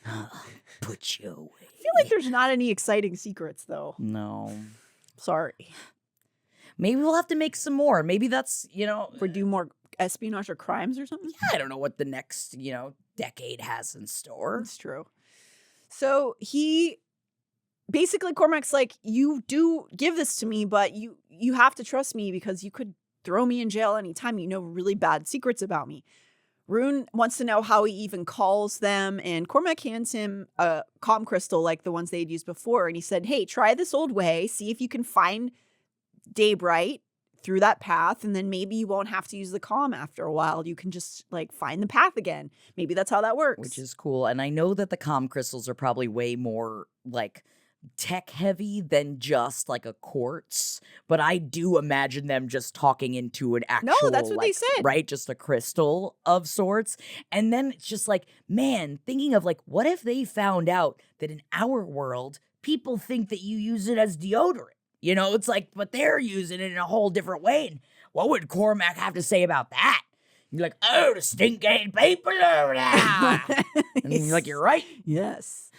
I'll put you away. I feel like there's not any exciting secrets, though. No. Sorry. Maybe we'll have to make some more. Maybe that's, Or do more espionage or crimes or something? I don't know what the next, decade has in store. That's true. So Cormac's like, you do give this to me, but you have to trust me because you could throw me in jail anytime. You know really bad secrets about me. Ruhn wants to know how he even calls them, and Cormac hands him a comm crystal like the ones they'd used before, and he said, hey, try this old way, see if you can find Daybright through that path, and then maybe you won't have to use the comm after a while. You can just, find the path again. Maybe that's how that works. Which is cool. And I know that the comm crystals are probably way more, tech heavy than just a quartz, but I do imagine them just talking into an actual, no, that's what they said, right? Just a crystal of sorts. And then it's just man, thinking of what if they found out that in our world, people think that you use it as deodorant? It's but they're using it in a whole different way. And what would Cormac have to say about that? You're the stinking people over there. And you're you're right. Yes.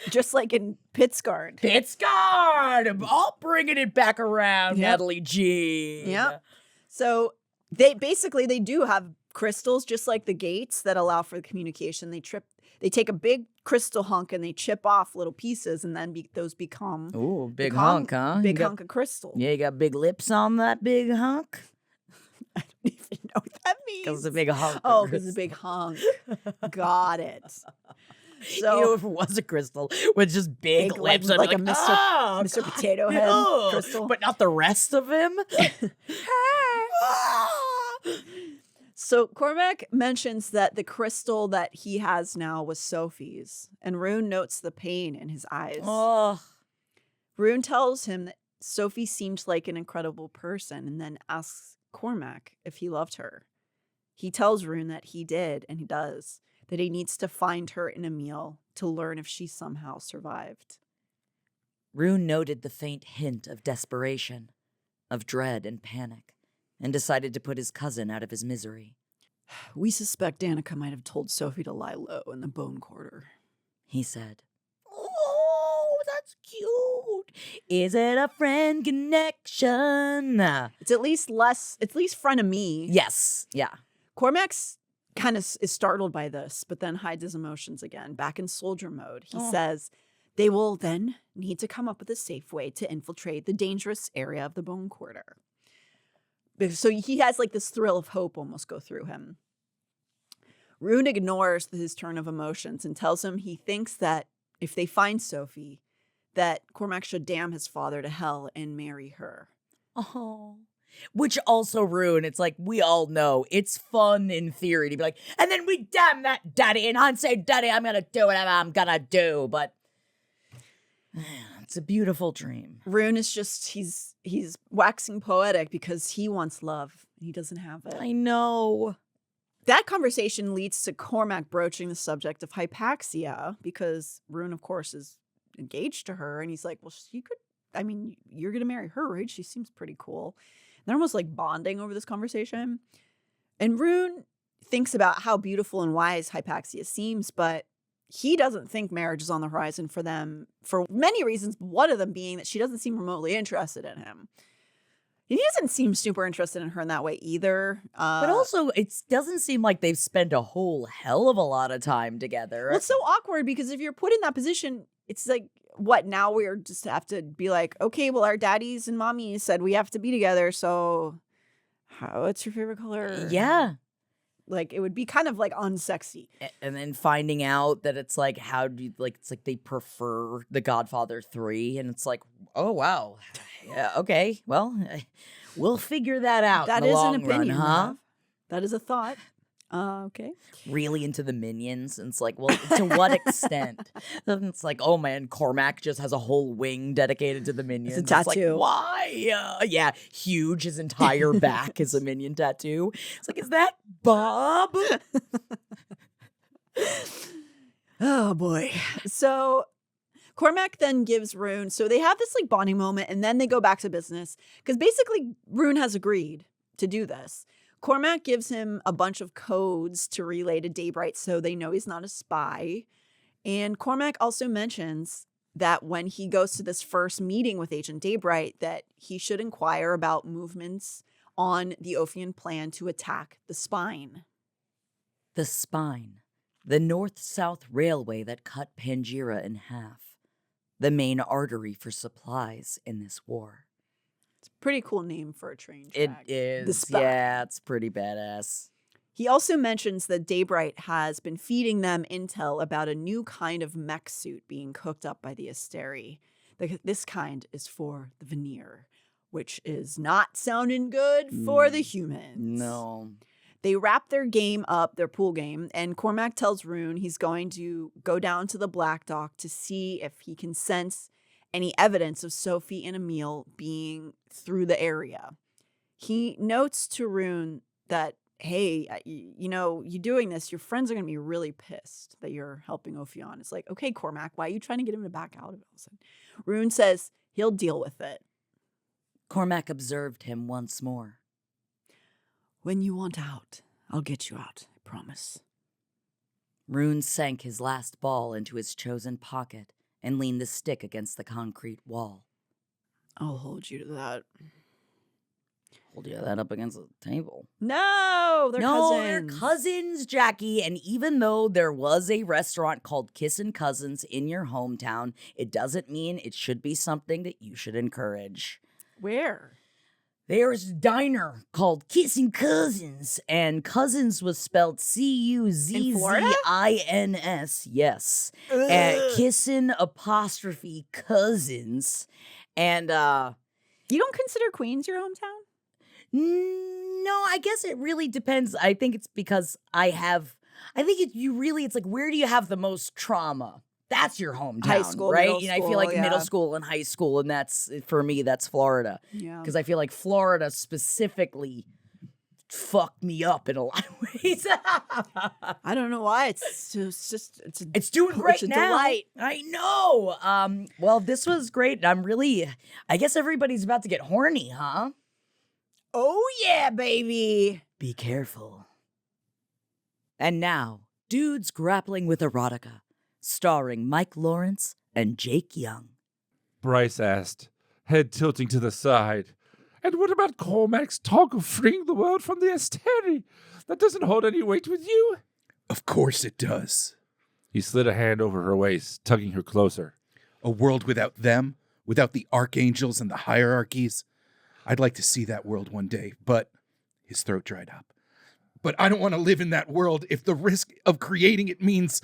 Just like in Pitsguard. Pitsguard! All bringing it back around, Yep. Natalie Jean. Yeah. So they do have crystals, just like the gates that allow for the communication. They take a big crystal hunk and they chip off little pieces, and then those become Ooh, big hunk, huh? Big hunk of crystal. Yeah, you got big lips on that big hunk? I don't even know what that means. Because it's a big hunk. Oh, because it's a big hunk. Got it. So if it was a crystal with just big lips, I'd like be a like, Mr. oh, Mr. God, Potato Head no." crystal. But not the rest of him. So Cormac mentions that the crystal that he has now was Sophie's, and Rune notes the pain in his eyes. Oh, Rune tells him that Sophie seemed like an incredible person and then asks Cormac if he loved her. He tells Rune that he did, and he does, that he needs to find her in a meal to learn if she somehow survived. Rune noted the faint hint of desperation, of dread and panic, and decided to put his cousin out of his misery. We suspect Danica might have told Sophie to lie low in the bone quarter, he said. Oh, that's cute. Is it a friend connection? It's at least frenemy. Yes, yeah. Cormac's kind of is startled by this, but then hides his emotions again. Back in soldier mode, he says they will then need to come up with a safe way to infiltrate the dangerous area of the bone quarter. So he has like this thrill of hope almost go through him. Rune ignores his turn of emotions and tells him he thinks that if they find Sophie, that Cormac should damn his father to hell and marry her. Oh. Which also, Rune, it's like, we all know it's fun in theory to be like, and then we damn that daddy, and I say, daddy, I'm gonna do whatever I'm gonna do, but it's a beautiful dream. Rune is just, he's waxing poetic because he wants love. He doesn't have it. I know. That conversation leads to Cormac broaching the subject of hypaxia because Rune, of course, is engaged to her. And he's like, well, you're going to marry her, right? She seems pretty cool. And they're almost like bonding over this conversation. And Rune thinks about how beautiful and wise hypaxia seems, but he doesn't think marriage is on the horizon for them for many reasons. One of them being that she doesn't seem remotely interested in him. And he doesn't seem super interested in her in that way either. But also, it doesn't seem like they've spent a whole hell of a lot of time together. Well, it's so awkward because if you're put in that position, it's like, what, now we're just have to be like, okay, well, our daddies and mommies said we have to be together, so what's your favorite color? Yeah. Like, it would be kind of like unsexy. And then finding out that it's like, how do you, like, it's like they prefer The Godfather 3, and it's like, oh, wow. Yeah, okay, well, we'll figure that out. That in the is long an opinion, run, huh? Rev. That is a thought. Okay. Really into the minions, and it's like, well, to what extent? Then it's like, oh man, Cormac just has a whole wing dedicated to the minions. It's a tattoo. Like, why? Yeah, huge. His entire back is a minion tattoo. It's like, is that Bob? Oh boy. So Cormac then gives Rune, so they have this like bonding moment and then they go back to business because basically Rune has agreed to do this. Cormac gives him a bunch of codes to relay to Daybright so they know he's not a spy. And Cormac also mentions that when he goes to this first meeting with Agent Daybright that he should inquire about movements on the Ophian plan to attack the spine. The spine. The north-south railway that cut Pangira in half. The main artery for supplies in this war. It's a pretty cool name for a train It track. is. The spine. Yeah, it's pretty badass. He also mentions that Daybright has been feeding them intel about a new kind of mech suit being cooked up by the Asteri. This kind is for the veneer, which is not sounding good for the humans. No. They wrap their game up, their pool game, and Cormac tells Rune he's going to go down to the Black Dock to see if he can sense any evidence of Sophie and Emil being through the area. He notes to Rune that, hey, you doing this, your friends are going to be really pissed that you're helping Ophion. It's like, okay, Cormac, why are you trying to get him to back out of it? Rune says he'll deal with it. Cormac observed him once more. When you want out, I'll get you out, I promise. Rune sank his last ball into his chosen pocket and leaned the stick against the concrete wall. I'll hold you to that. Hold you that up against the table. No, they're cousins. They're cousins, Jackie. And even though there was a restaurant called Kissin' Cousins in your hometown, it doesn't mean it should be something that you should encourage. Where? There's a diner called Kissing Cousins, and Cousins was spelled Cuzzins. Yes. And Kissing apostrophe Cousins. And you don't consider Queens your hometown? No, I guess it really depends. I think it's because it's like, where do you have the most trauma? That's your hometown, high school, right? middle I feel school, like yeah. middle school and high school, and that's, for me, that's Florida. Yeah. Because I feel like Florida specifically fucked me up in a lot of ways. I don't know why. It's doing great a now. delight. I know. Well, this was great. I guess everybody's about to get horny, huh? Oh yeah, baby. Be careful. And now, Dudes Grappling with Erotica, starring Mike Lawrence and Jake Young. Bryce asked, head tilting to the side. And what about Cormac's talk of freeing the world from the Asteri? That doesn't hold any weight with you? Of course it does. He slid a hand over her waist, tugging her closer. A world without them, without the archangels and the hierarchies. I'd like to see that world one day, but his throat dried up. But I don't want to live in that world if the risk of creating it means...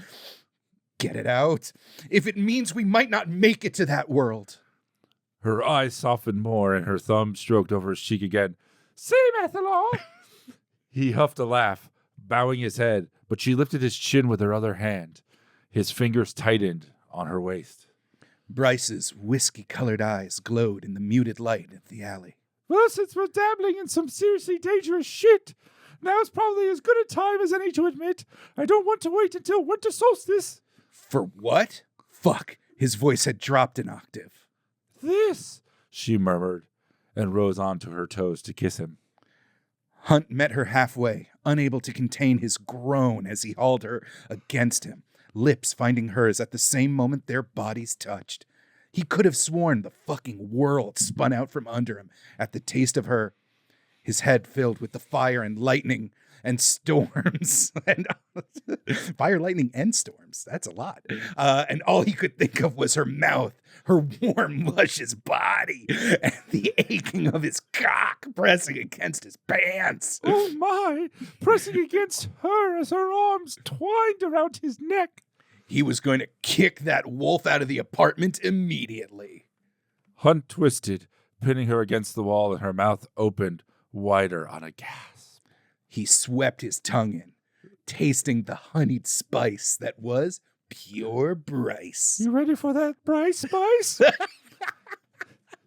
Get it out. If it means we might not make it to that world. Her eyes softened more, and her thumb stroked over his cheek again. Same, Ethelol. He huffed a laugh, bowing his head, but she lifted his chin with her other hand. His fingers tightened on her waist. Bryce's whiskey-colored eyes glowed in the muted light of the alley. Well, since we're dabbling in some seriously dangerous shit, now's probably as good a time as any to admit I don't want to wait until winter solstice. For what? Fuck. His voice had dropped an octave. This, she murmured, and rose onto her toes to kiss him. Hunt met her halfway, unable to contain his groan as he hauled her against him, lips finding hers at the same moment their bodies touched. He could have sworn the fucking world spun out from under him at the taste of her, his head filled with the fire and lightning and storms. And fire, lightning, and storms. That's a lot. And all he could think of was her mouth, her warm, luscious body, and the aching of his cock pressing against his pants. Oh my! Pressing against her as her arms twined around his neck. He was going to kick that wolf out of the apartment immediately. Hunt twisted, pinning her against the wall, and her mouth opened wider on a gasp. He swept his tongue in, tasting the honeyed spice that was pure Bryce. You ready for that, Bryce Spice?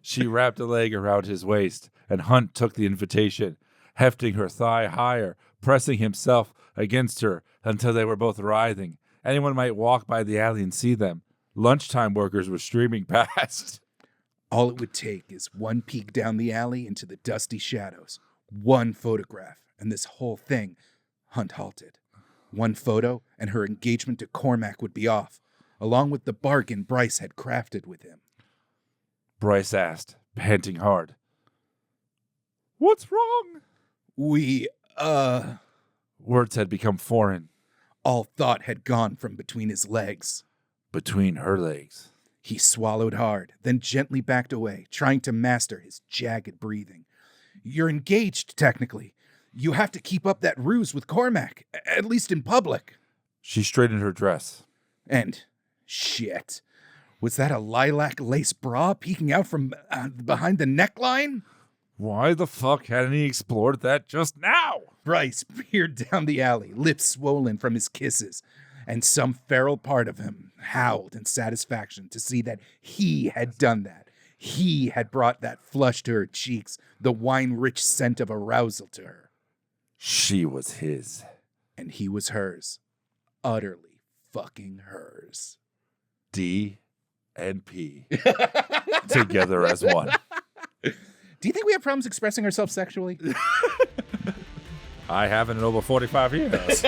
She wrapped a leg around his waist, and Hunt took the invitation, hefting her thigh higher, pressing himself against her until they were both writhing. Anyone might walk by the alley and see them. Lunchtime workers were streaming past. All it would take is one peek down the alley into the dusty shadows, one photograph, and this whole thing, Hunt halted. One photo, and her engagement to Cormac would be off, along with the bargain Bryce had crafted with him. Bryce asked, panting hard. What's wrong? Words had become foreign. All thought had gone from between his legs. Between her legs. He swallowed hard, then gently backed away, trying to master his jagged breathing. You're engaged, technically. You have to keep up that ruse with Cormac, at least in public. She straightened her dress. And, shit, was that a lilac lace bra peeking out from behind the neckline? Why the fuck hadn't he explored that just now? Bryce peered down the alley, lips swollen from his kisses, and some feral part of him howled in satisfaction to see that he had done that. He had brought that flush to her cheeks, the wine-rich scent of arousal to her. She was his. And he was hers. Utterly fucking hers. D and P. Together as one. Do you think we have problems expressing ourselves sexually? I haven't in over 45 years.